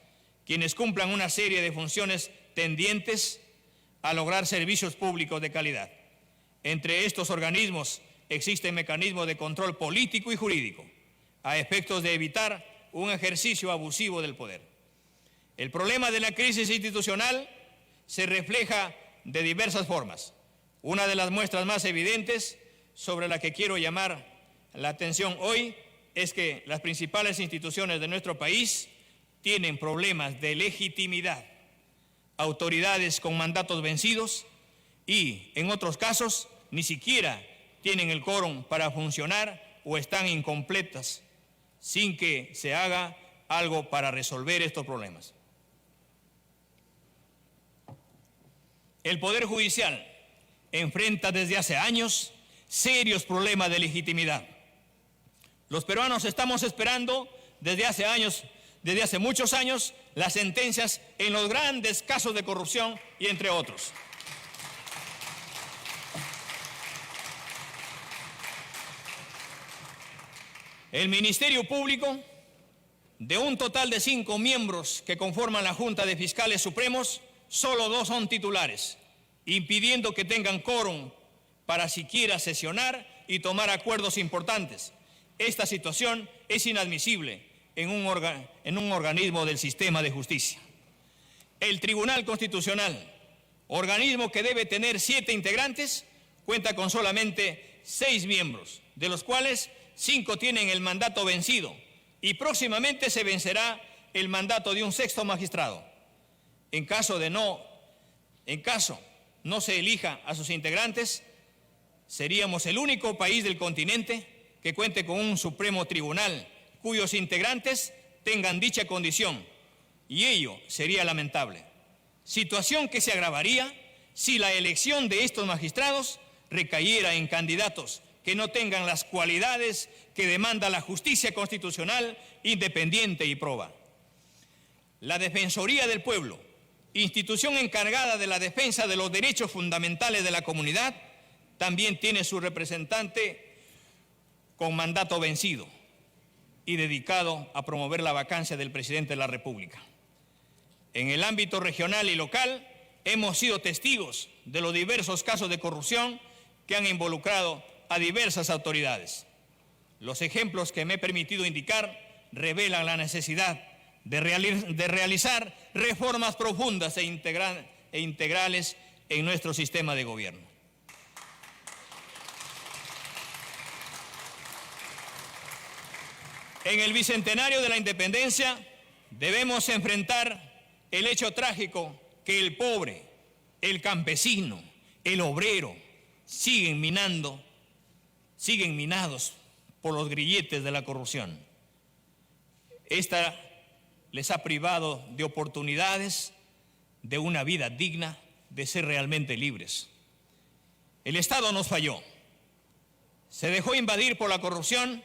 quienes cumplan una serie de funciones tendientes a lograr servicios públicos de calidad. Entre estos organismos existen mecanismos de control político y jurídico, a efectos de evitar un ejercicio abusivo del poder. El problema de la crisis institucional se refleja de diversas formas. Una de las muestras más evidentes sobre la que quiero llamar la atención hoy es que las principales instituciones de nuestro país tienen problemas de legitimidad, autoridades con mandatos vencidos y, en otros casos, ni siquiera tienen el quórum para funcionar o están incompletas, sin que se haga algo para resolver estos problemas. El Poder Judicial enfrenta desde hace años serios problemas de legitimidad. Los peruanos estamos esperando desde hace muchos años, las sentencias en los grandes casos de corrupción y entre otros. El Ministerio Público, de un total de 5 miembros que conforman la Junta de Fiscales Supremos, solo 2 son titulares, impidiendo que tengan quórum para siquiera sesionar y tomar acuerdos importantes. Esta situación es inadmisible en un organismo del sistema de justicia. El Tribunal Constitucional, organismo que debe tener 7 integrantes, cuenta con solamente 6 miembros, de los cuales 5 tienen el mandato vencido y próximamente se vencerá el mandato de un 6º magistrado. En caso no se elija a sus integrantes, seríamos el único país del continente que cuente con un Supremo Tribunal cuyos integrantes tengan dicha condición, y ello sería lamentable. Situación que se agravaría si la elección de estos magistrados recayera en candidatos que no tengan las cualidades que demanda la justicia constitucional independiente y proba. La Defensoría del Pueblo, institución encargada de la defensa de los derechos fundamentales de la comunidad, también tiene su representante con mandato vencido y dedicado a promover la vacancia del presidente de la República. En el ámbito regional y local hemos sido testigos de los diversos casos de corrupción que han involucrado a diversas autoridades. Los ejemplos que me he permitido indicar revelan la necesidad de realizar reformas profundas e integrales en nuestro sistema de gobierno. En el bicentenario de la independencia debemos enfrentar el hecho trágico que el pobre, el campesino, el obrero siguen minados por los grilletes de la corrupción. Esta les ha privado de oportunidades, de una vida digna, de ser realmente libres. El Estado nos falló. Se dejó invadir por la corrupción.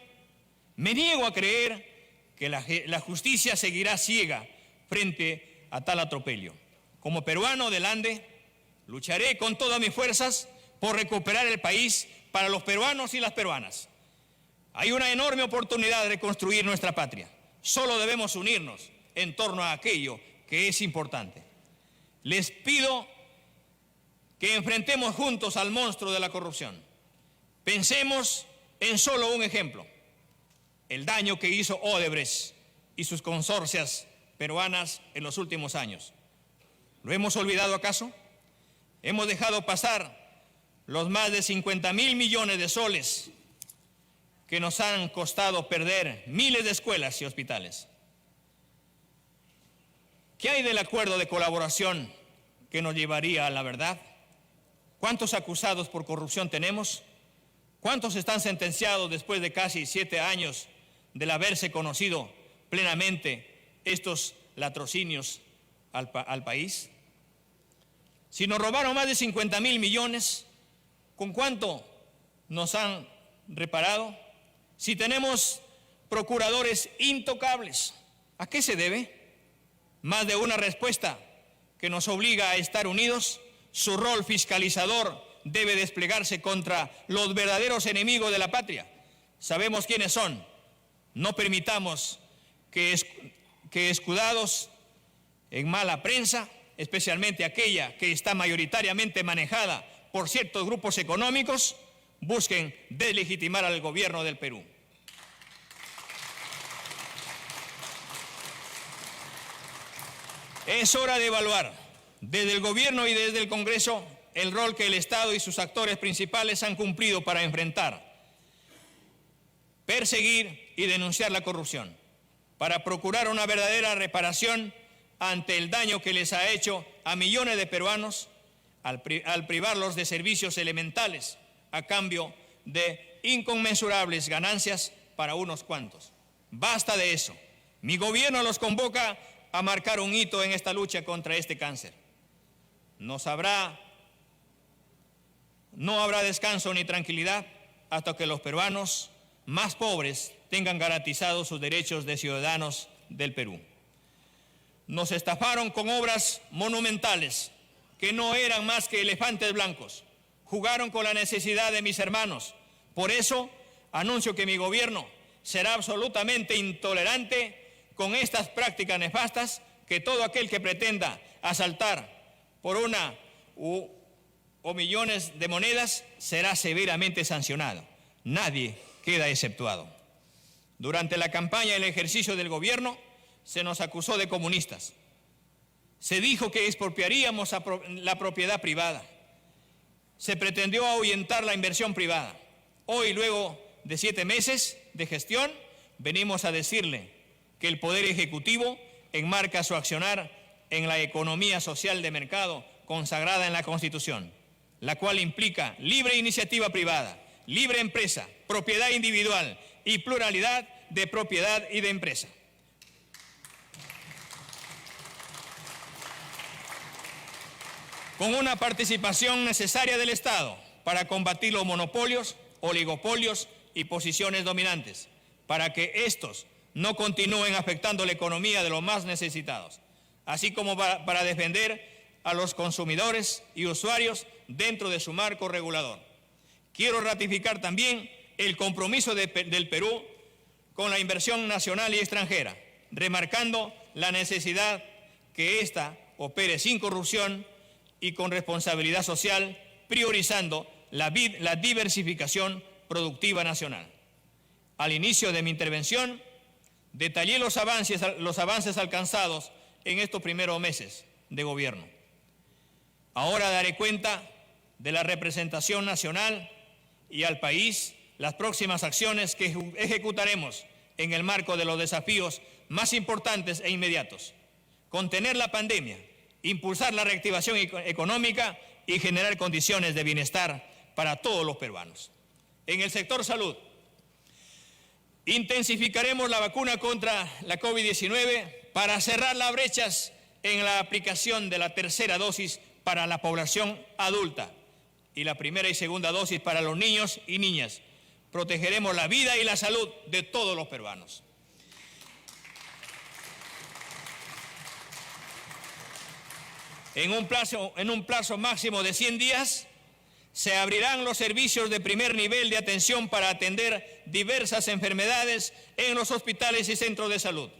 Me niego a creer que la justicia seguirá ciega frente a tal atropello. Como peruano del Ande, lucharé con todas mis fuerzas por recuperar el país para los peruanos y las peruanas. Hay una enorme oportunidad de reconstruir nuestra patria. Solo debemos unirnos en torno a aquello que es importante. Les pido que enfrentemos juntos al monstruo de la corrupción. Pensemos en solo un ejemplo: el daño que hizo Odebrecht y sus consorcias peruanas en los últimos años. ¿Lo hemos olvidado acaso? Hemos dejado pasar los más de 50.000 millones de soles que nos han costado perder miles de escuelas y hospitales. ¿Qué hay del acuerdo de colaboración que nos llevaría a la verdad? ¿Cuántos acusados por corrupción tenemos? ¿Cuántos están sentenciados después de casi 7 años del haberse conocido plenamente estos latrocinios al país? Si nos robaron más de 50.000 millones, ¿con cuánto nos han reparado? Si tenemos procuradores intocables, ¿a qué se debe? Más de una respuesta que nos obliga a estar unidos. Su rol fiscalizador debe desplegarse contra los verdaderos enemigos de la patria. Sabemos quiénes son. No permitamos que escudados en mala prensa, especialmente aquella que está mayoritariamente manejada por ciertos grupos económicos, busquen deslegitimar al gobierno del Perú. Es hora de evaluar desde el gobierno y desde el Congreso el rol que el Estado y sus actores principales han cumplido para enfrentar, perseguir y denunciar la corrupción, para procurar una verdadera reparación ante el daño que les ha hecho a millones de peruanos al privarlos de servicios elementales a cambio de inconmensurables ganancias para unos cuantos. Basta de eso. Mi gobierno los convoca a marcar un hito en esta lucha contra este cáncer. No habrá descanso ni tranquilidad hasta que los peruanos más pobres tengan garantizados sus derechos de ciudadanos del Perú. Nos estafaron con obras monumentales que no eran más que elefantes blancos. Jugaron con la necesidad de mis hermanos. Por eso anuncio que mi gobierno será absolutamente intolerante con estas prácticas nefastas, que todo aquel que pretenda asaltar por una o millones de monedas será severamente sancionado. Nadie queda exceptuado. Durante la campaña y el ejercicio del gobierno se nos acusó de comunistas. Se dijo que expropiaríamos la propiedad privada. Se pretendió ahuyentar la inversión privada. Hoy, luego de 7 meses de gestión, venimos a decirle que el Poder Ejecutivo enmarca su accionar en la economía social de mercado consagrada en la Constitución, la cual implica libre iniciativa privada, libre empresa, propiedad individual y pluralidad de propiedad y de empresa. Con una participación necesaria del Estado para combatir los monopolios, oligopolios y posiciones dominantes, para que estos no continúen afectando la economía de los más necesitados, así como para defender a los consumidores y usuarios dentro de su marco regulador. Quiero ratificar también el compromiso del Perú con la inversión nacional y extranjera, remarcando la necesidad que ésta opere sin corrupción y con responsabilidad social, priorizando la diversificación productiva nacional. Al inicio de mi intervención, detallé los avances alcanzados en estos primeros meses de gobierno. Ahora daré cuenta de la representación nacional y al país las próximas acciones que ejecutaremos en el marco de los desafíos más importantes e inmediatos: contener la pandemia, impulsar la reactivación económica y generar condiciones de bienestar para todos los peruanos. En el sector salud, intensificaremos la vacuna contra la COVID-19 para cerrar las brechas en la aplicación de la tercera dosis para la población adulta y la primera y segunda dosis para los niños y niñas. Protegeremos la vida y la salud de todos los peruanos. En un plazo máximo de 100 días, se abrirán los servicios de primer nivel de atención para atender diversas enfermedades en los hospitales y centros de salud.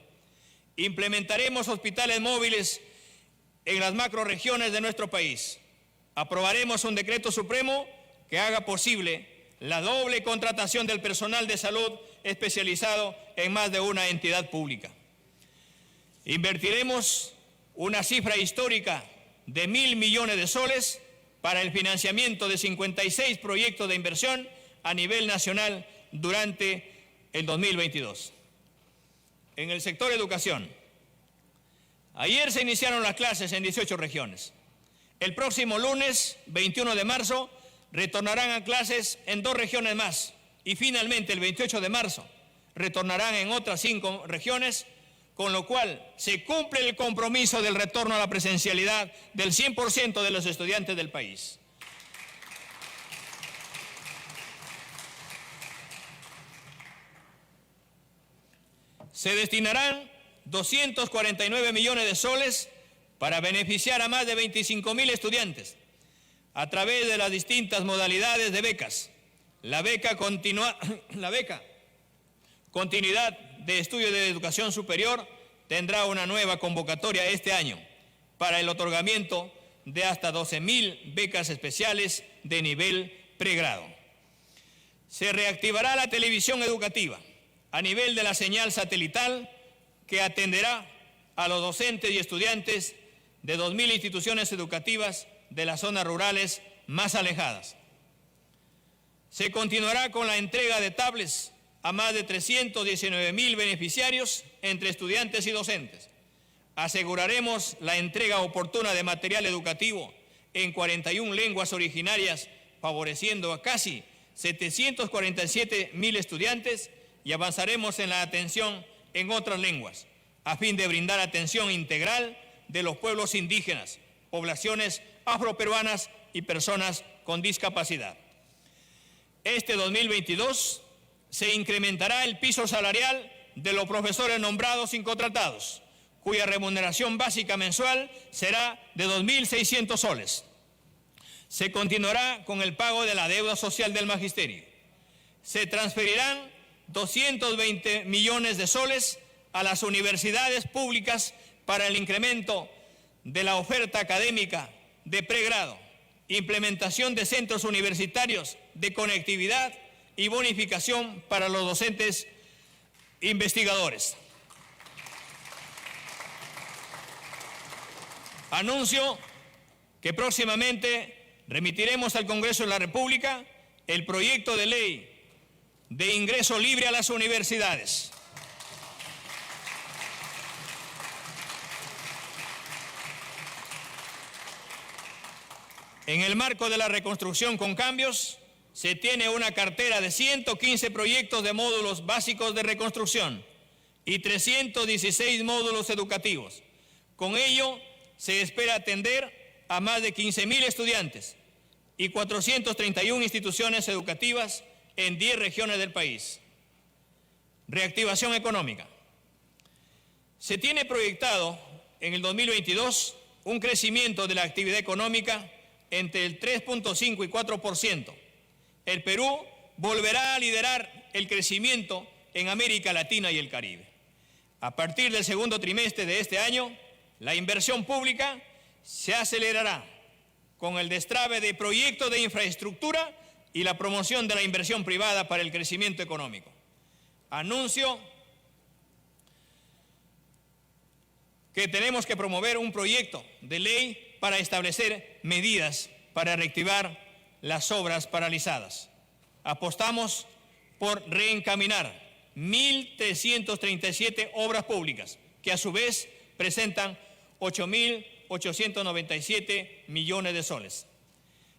Implementaremos hospitales móviles en las macrorregiones de nuestro país. Aprobaremos un decreto supremo que haga posible la doble contratación del personal de salud especializado en más de una entidad pública. Invertiremos una cifra histórica de 1.000 millones de soles para el financiamiento de 56 proyectos de inversión a nivel nacional durante el 2022. En el sector educación, ayer se iniciaron las clases en 18 regiones. El próximo lunes, 21 de marzo, retornarán a clases en 2 regiones más y finalmente el 28 de marzo retornarán en otras 5 regiones, con lo cual se cumple el compromiso del retorno a la presencialidad del 100% de los estudiantes del país. Se destinarán 249 millones de soles para beneficiar a más de 25.000 estudiantes a través de las distintas modalidades de becas. La beca Continuidad de Estudio de Educación Superior tendrá una nueva convocatoria este año para el otorgamiento de hasta 12.000 becas especiales de nivel pregrado. Se reactivará la televisión educativa a nivel de la señal satelital que atenderá a los docentes y estudiantes de 2.000 instituciones educativas de las zonas rurales más alejadas. Se continuará con la entrega de tablets a más de 319.000 beneficiarios entre estudiantes y docentes. Aseguraremos la entrega oportuna de material educativo en 41 lenguas originarias, favoreciendo a casi 747.000 estudiantes, y avanzaremos en la atención en otras lenguas, a fin de brindar atención integral de los pueblos indígenas, poblaciones afroperuanas y personas con discapacidad. Este 2022 se incrementará el piso salarial de los profesores nombrados sin contratados, cuya remuneración básica mensual será de 2.600 soles. Se continuará con el pago de la deuda social del magisterio. Se transferirán 220 millones de soles a las universidades públicas para el incremento de la oferta académica de pregrado, implementación de centros universitarios de conectividad y bonificación para los docentes investigadores. Anuncio que próximamente remitiremos al Congreso de la República el proyecto de ley de ingreso libre a las universidades. En el marco de la reconstrucción con cambios, se tiene una cartera de 115 proyectos de módulos básicos de reconstrucción y 316 módulos educativos. Con ello, se espera atender a más de 15.000 estudiantes y 431 instituciones educativas en 10 regiones del país. Reactivación económica. Se tiene proyectado en el 2022 un crecimiento de la actividad económica entre el 3.5 y 4%. El Perú volverá a liderar el crecimiento en América Latina y el Caribe. A partir del segundo trimestre de este año, la inversión pública se acelerará con el destrabe de proyectos de infraestructura y la promoción de la inversión privada para el crecimiento económico. Anuncio que tenemos que promover un proyecto de ley para establecer medidas para reactivar las obras paralizadas. Apostamos por reencaminar 1.337 obras públicas, que a su vez presentan 8.897 millones de soles.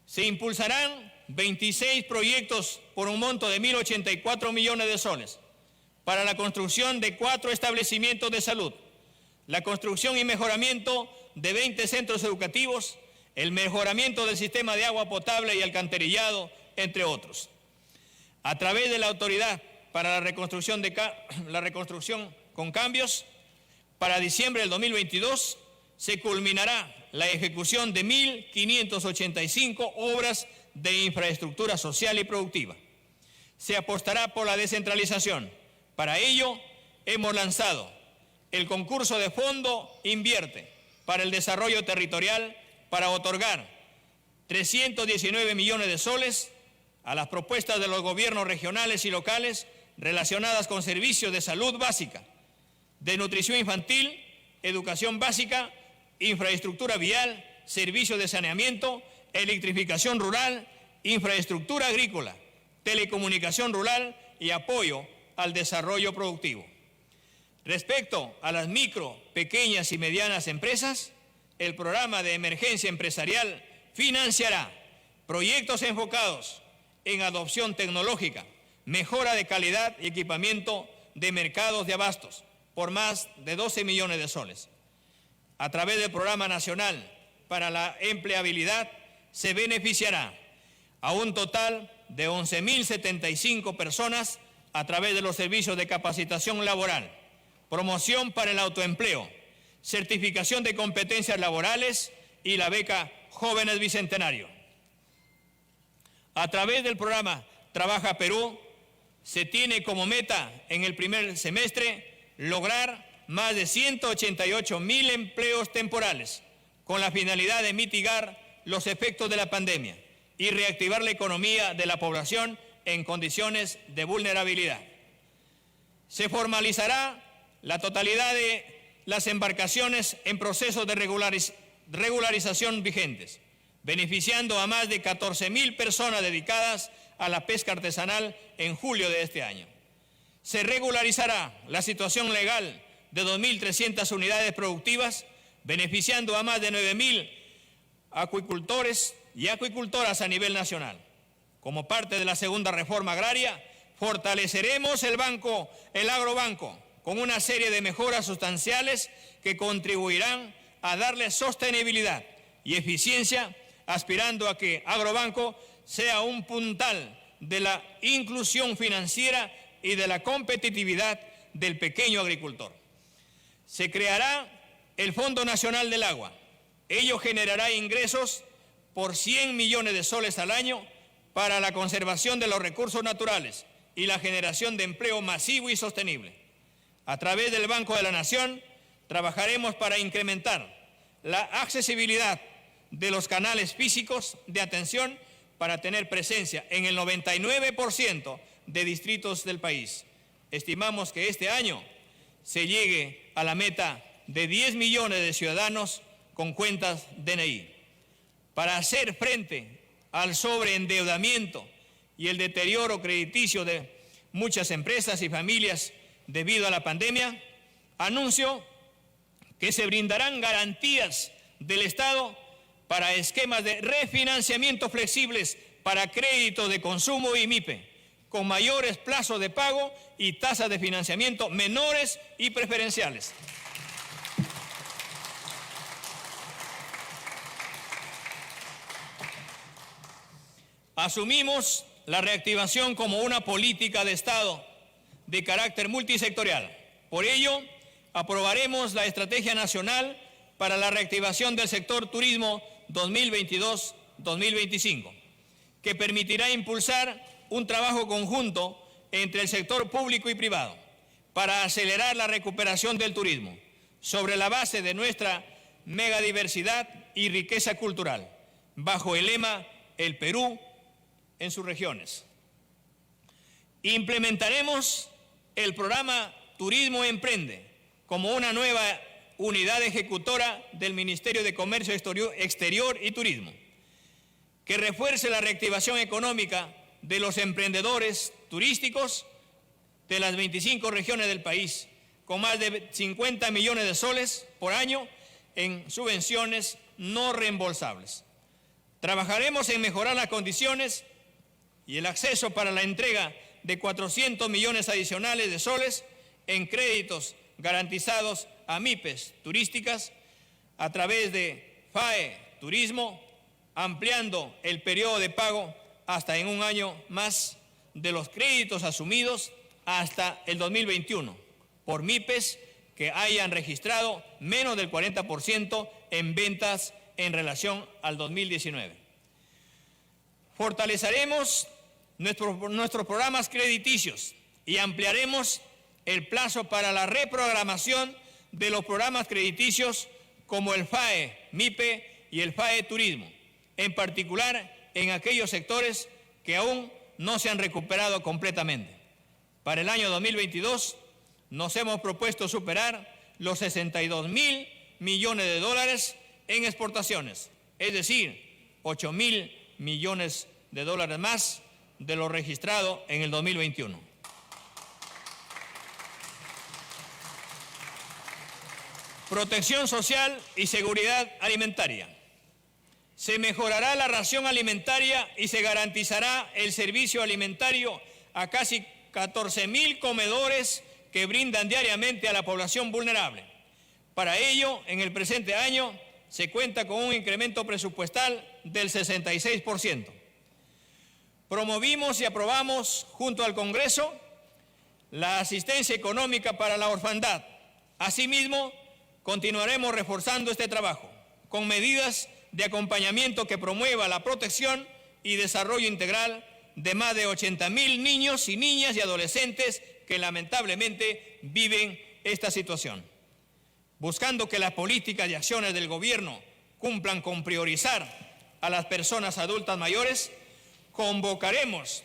Se impulsarán 26 proyectos por un monto de 1.084 millones de soles para la construcción de 4 establecimientos de salud, la construcción y mejoramiento de 20 centros educativos, el mejoramiento del sistema de agua potable y alcantarillado, entre otros. A través de la Autoridad para la Reconstrucción con Cambios, para diciembre del 2022 se culminará la ejecución de 1.585 obras de infraestructura social y productiva. Se apostará por la descentralización. Para ello, hemos lanzado el concurso de Fondo Invierte para el Desarrollo Territorial para otorgar 319 millones de soles a las propuestas de los gobiernos regionales y locales relacionadas con servicios de salud básica, de nutrición infantil, educación básica, infraestructura vial, servicios de saneamiento, electrificación rural, infraestructura agrícola, telecomunicación rural y apoyo al desarrollo productivo. Respecto a las micro, pequeñas y medianas empresas, el programa de emergencia empresarial financiará proyectos enfocados en adopción tecnológica, mejora de calidad y equipamiento de mercados de abastos por más de 12 millones de soles. A través del Programa Nacional para la Empleabilidad se beneficiará a un total de 11.075 personas a través de los servicios de capacitación laboral, promoción para el autoempleo, certificación de competencias laborales y la beca Jóvenes Bicentenario. A través del programa Trabaja Perú, se tiene como meta en el primer semestre lograr más de 188.000 empleos temporales con la finalidad de mitigar los efectos de la pandemia y reactivar la economía de la población en condiciones de vulnerabilidad. Se formalizará la totalidad de las embarcaciones en procesos de regularización vigentes, beneficiando a más de 14.000 personas dedicadas a la pesca artesanal en julio de este año. Se regularizará la situación legal de 2.300 unidades productivas, beneficiando a más de 9.000 acuicultores y acuicultoras a nivel nacional. Como parte de la segunda reforma agraria, fortaleceremos el agrobanco, con una serie de mejoras sustanciales que contribuirán a darle sostenibilidad y eficiencia, aspirando a que Agrobanco sea un puntal de la inclusión financiera y de la competitividad del pequeño agricultor. Se creará el Fondo Nacional del Agua. Ello generará ingresos por 100 millones de soles al año para la conservación de los recursos naturales y la generación de empleo masivo y sostenible. A través del Banco de la Nación, trabajaremos para incrementar la accesibilidad de los canales físicos de atención para tener presencia en el 99% de distritos del país. Estimamos que este año se llegue a la meta de 10 millones de ciudadanos con cuentas DNI. Para hacer frente al sobreendeudamiento y el deterioro crediticio de muchas empresas y familias debido a la pandemia, anuncio que se brindarán garantías del Estado para esquemas de refinanciamiento flexibles para créditos de consumo y MIPE, con mayores plazos de pago y tasas de financiamiento menores y preferenciales. Asumimos la reactivación como una política de Estado de carácter multisectorial. Por ello, aprobaremos la Estrategia Nacional para la Reactivación del Sector Turismo 2022-2025, que permitirá impulsar un trabajo conjunto entre el sector público y privado para acelerar la recuperación del turismo sobre la base de nuestra megadiversidad y riqueza cultural, bajo el lema El Perú en sus regiones. Implementaremos el programa Turismo Emprende como una nueva unidad ejecutora del Ministerio de Comercio Exterior y Turismo, que refuerce la reactivación económica de los emprendedores turísticos de las 25 regiones del país, con más de 50 millones de soles por año en subvenciones no reembolsables. Trabajaremos en mejorar las condiciones y el acceso para la entrega de 400 millones adicionales de soles en créditos garantizados a MIPES turísticas a través de FAE Turismo, ampliando el periodo de pago hasta en un año más de los créditos asumidos hasta el 2021 por MIPES que hayan registrado menos del 40% en ventas en relación al 2019. Fortaleceremos nuestros programas crediticios y ampliaremos el plazo para la reprogramación de los programas crediticios como el FAE MIPE y el FAE Turismo, en particular en aquellos sectores que aún no se han recuperado completamente. Para el año 2022 nos hemos propuesto superar los 62.000 millones de dólares en exportaciones, es decir, 8.000 millones de dólares más de lo registrado en el 2021. Protección social y seguridad alimentaria. Se mejorará la ración alimentaria y se garantizará el servicio alimentario a casi 14.000 comedores que brindan diariamente a la población vulnerable. Para ello, en el presente año, se cuenta con un incremento presupuestal del 66%. Promovimos y aprobamos junto al Congreso la asistencia económica para la orfandad. Asimismo, continuaremos reforzando este trabajo con medidas de acompañamiento que promueva la protección y desarrollo integral de más de 80.000 niños y niñas y adolescentes que lamentablemente viven esta situación. Buscando que las políticas y acciones del gobierno cumplan con priorizar a las personas adultas mayores, convocaremos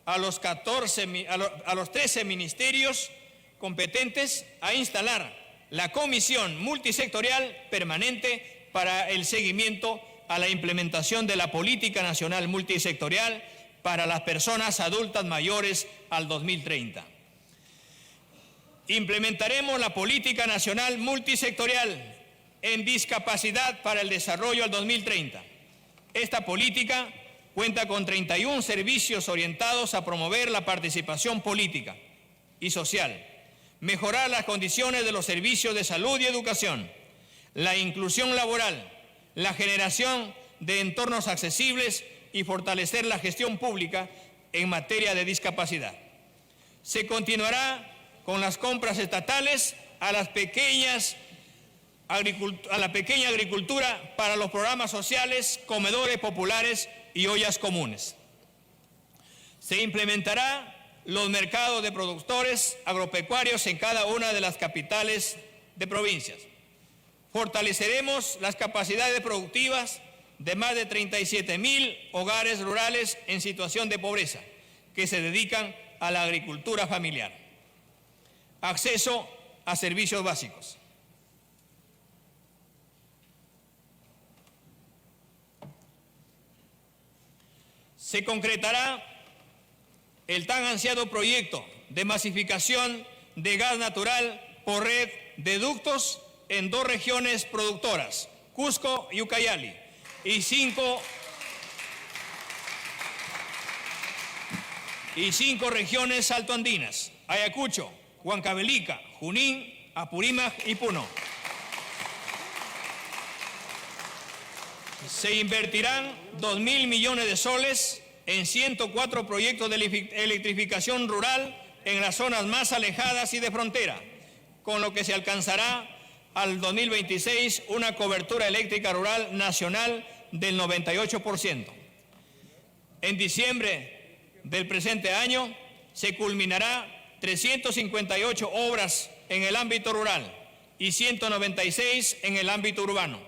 a los 13 ministerios competentes a instalar la Comisión Multisectorial Permanente para el seguimiento a la implementación de la Política Nacional Multisectorial para las personas adultas mayores al 2030. Implementaremos la Política Nacional Multisectorial en Discapacidad para el Desarrollo al 2030. Esta política cuenta con 31 servicios orientados a promover la participación política y social, mejorar las condiciones de los servicios de salud y educación, la inclusión laboral, la generación de entornos accesibles y fortalecer la gestión pública en materia de discapacidad. Se continuará con las compras estatales a la pequeña agricultura para los programas sociales, comedores populares y ollas comunes. Se implementará los mercados de productores agropecuarios en cada una de las capitales de provincias. Fortaleceremos las capacidades productivas de más de 37.000 hogares rurales en situación de pobreza que se dedican a la agricultura familiar. Acceso a servicios básicos. Se concretará el tan ansiado proyecto de masificación de gas natural por red de ductos en 2 regiones productoras, Cusco y Ucayali, y 5 y 5 regiones altoandinas: Ayacucho, Huancavelica, Junín, Apurímac y Puno. Se invertirán 2.000 millones de soles en 104 proyectos de electrificación rural en las zonas más alejadas y de frontera, con lo que se alcanzará al 2026 una cobertura eléctrica rural nacional del 98%. En diciembre del presente año se culminará 358 obras en el ámbito rural y 196 en el ámbito urbano,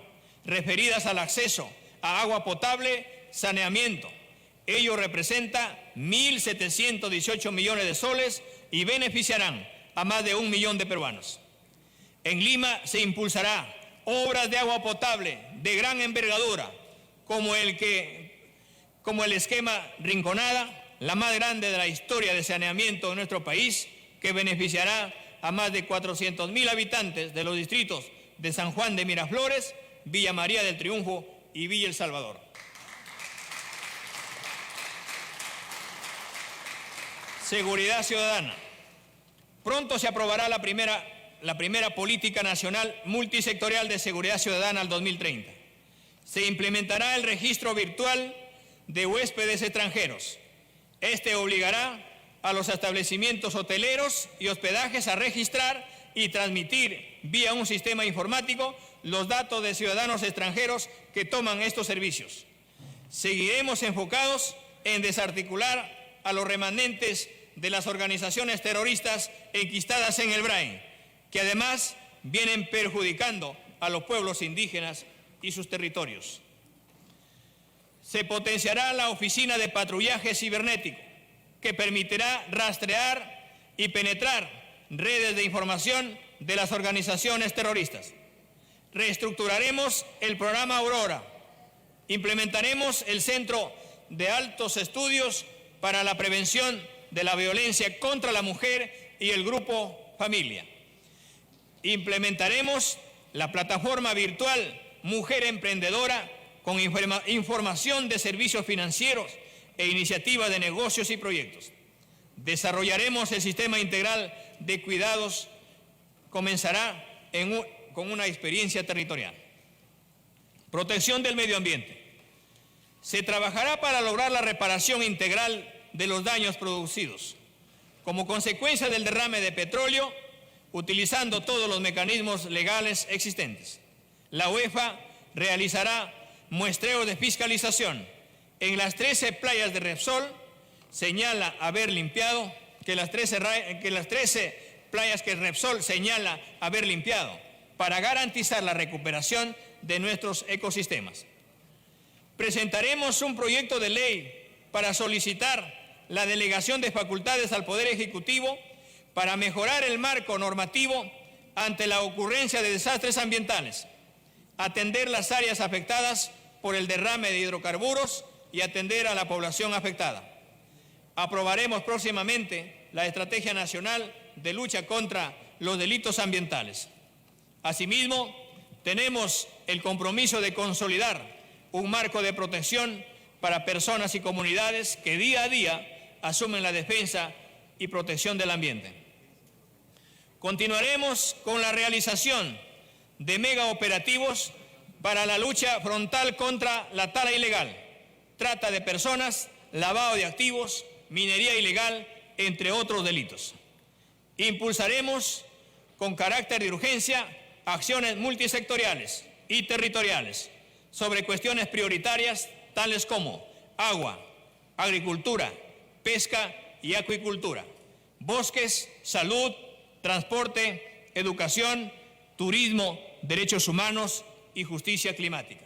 referidas al acceso a agua potable, saneamiento. Ello representa 1.718 millones de soles y beneficiarán a más de 1 millón de peruanos. En Lima se impulsará obras de agua potable de gran envergadura, como el esquema Rinconada, la más grande de la historia de saneamiento de nuestro país, que beneficiará a más de 400.000 habitantes de los distritos de San Juan de Miraflores, Villa María del Triunfo y Villa El Salvador. Seguridad ciudadana. Pronto se aprobará la primera política nacional multisectorial de seguridad ciudadana al 2030. Se implementará el registro virtual de huéspedes extranjeros. Este obligará a los establecimientos hoteleros y hospedajes a registrar y transmitir vía un sistema informático los datos de ciudadanos extranjeros que toman estos servicios. Seguiremos enfocados en desarticular a los remanentes de las organizaciones terroristas enquistadas en el Brain, que además vienen perjudicando a los pueblos indígenas y sus territorios. Se potenciará la oficina de patrullaje cibernético, que permitirá rastrear y penetrar redes de información de las organizaciones terroristas. Reestructuraremos el programa Aurora. Implementaremos el Centro de Altos Estudios para la Prevención de la Violencia contra la Mujer y el Grupo Familia. Implementaremos la plataforma virtual Mujer Emprendedora con información de servicios financieros e iniciativas de negocios y proyectos. Desarrollaremos el sistema integral de cuidados. Comenzará con una experiencia territorial. Protección del medio ambiente. Se trabajará para lograr la reparación integral de los daños producidos como consecuencia del derrame de petróleo, utilizando todos los mecanismos legales existentes. La UEFA realizará muestreos de fiscalización en las 13 playas de Repsol. Señala haber limpiado que las 13 playas que Repsol señala haber limpiado para garantizar la recuperación de nuestros ecosistemas. Presentaremos un proyecto de ley para solicitar la delegación de facultades al Poder Ejecutivo para mejorar el marco normativo ante la ocurrencia de desastres ambientales, atender las áreas afectadas por el derrame de hidrocarburos y atender a la población afectada. Aprobaremos próximamente la Estrategia Nacional de Lucha contra los Delitos Ambientales. Asimismo, tenemos el compromiso de consolidar un marco de protección para personas y comunidades que día a día asumen la defensa y protección del ambiente. Continuaremos con la realización de megaoperativos para la lucha frontal contra la tala ilegal, trata de personas, lavado de activos, minería ilegal, entre otros delitos. Impulsaremos con carácter de urgencia acciones multisectoriales y territoriales sobre cuestiones prioritarias tales como agua, agricultura, pesca y acuicultura, bosques, salud, transporte, educación, turismo, derechos humanos y justicia climática.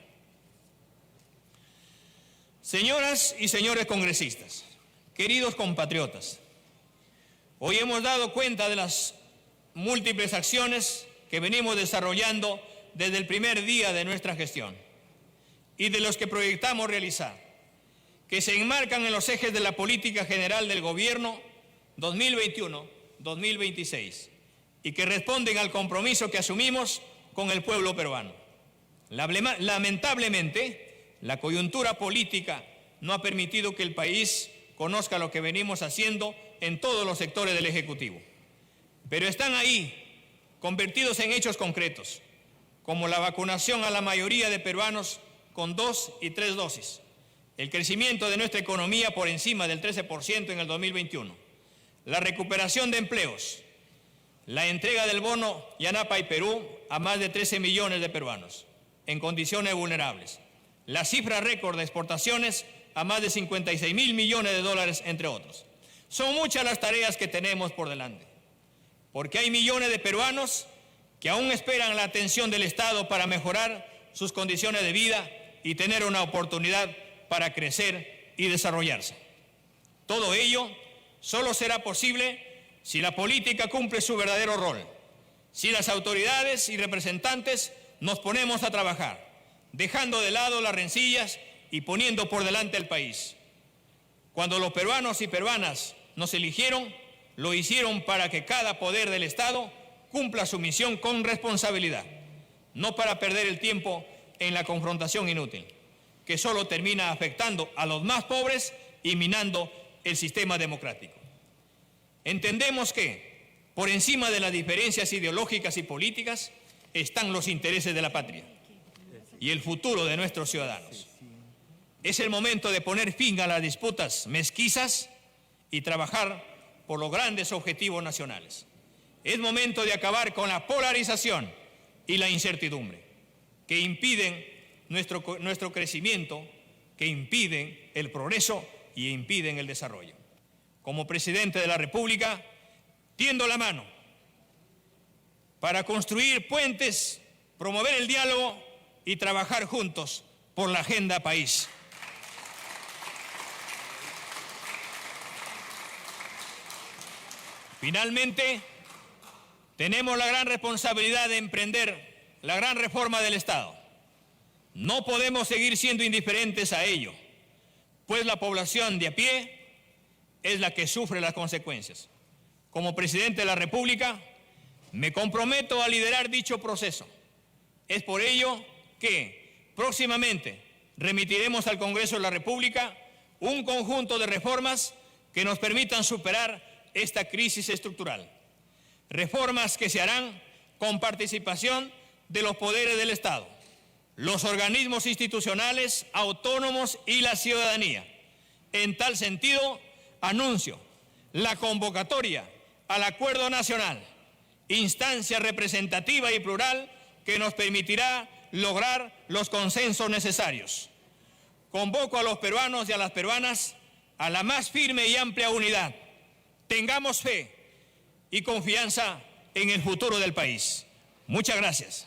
Señoras y señores congresistas, queridos compatriotas, hoy hemos dado cuenta de las múltiples acciones que venimos desarrollando desde el primer día de nuestra gestión y de los que proyectamos realizar, que se enmarcan en los ejes de la política general del Gobierno 2021-2026 y que responden al compromiso que asumimos con el pueblo peruano. Lamentablemente, la coyuntura política no ha permitido que el país conozca lo que venimos haciendo en todos los sectores del Ejecutivo. Pero están ahí, convertidos en hechos concretos, como la vacunación a la mayoría de peruanos con 2 y 3 dosis, el crecimiento de nuestra economía por encima del 13% en el 2021, la recuperación de empleos, la entrega del bono Yanapa y Perú a más de 13 millones de peruanos en condiciones vulnerables, la cifra récord de exportaciones a más de 56.000 millones de dólares, entre otros. Son muchas las tareas que tenemos por delante, porque hay millones de peruanos que aún esperan la atención del Estado para mejorar sus condiciones de vida y tener una oportunidad para crecer y desarrollarse. Todo ello solo será posible si la política cumple su verdadero rol, si las autoridades y representantes nos ponemos a trabajar, dejando de lado las rencillas y poniendo por delante el país. Cuando los peruanos y peruanas nos eligieron, lo hicieron para que cada poder del Estado cumpla su misión con responsabilidad, no para perder el tiempo en la confrontación inútil, que solo termina afectando a los más pobres y minando el sistema democrático. Entendemos que, por encima de las diferencias ideológicas y políticas, están los intereses de la patria y el futuro de nuestros ciudadanos. Es el momento de poner fin a las disputas mezquizas y trabajar por los grandes objetivos nacionales. Es momento de acabar con la polarización y la incertidumbre que impiden nuestro crecimiento, que impiden el progreso y impiden el desarrollo. Como presidente de la República, tiendo la mano para construir puentes, promover el diálogo y trabajar juntos por la agenda país. Finalmente, tenemos la gran responsabilidad de emprender la gran reforma del Estado. No podemos seguir siendo indiferentes a ello, pues la población de a pie es la que sufre las consecuencias. Como presidente de la República, me comprometo a liderar dicho proceso. Es por ello que próximamente remitiremos al Congreso de la República un conjunto de reformas que nos permitan superar esta crisis estructural. Reformas que se harán con participación de los poderes del Estado, los organismos institucionales autónomos y la ciudadanía. En tal sentido, anuncio la convocatoria al Acuerdo Nacional, instancia representativa y plural que nos permitirá lograr los consensos necesarios. Convoco a los peruanos y a las peruanas a la más firme y amplia unidad. Tengamos fe y confianza en el futuro del país. Muchas gracias.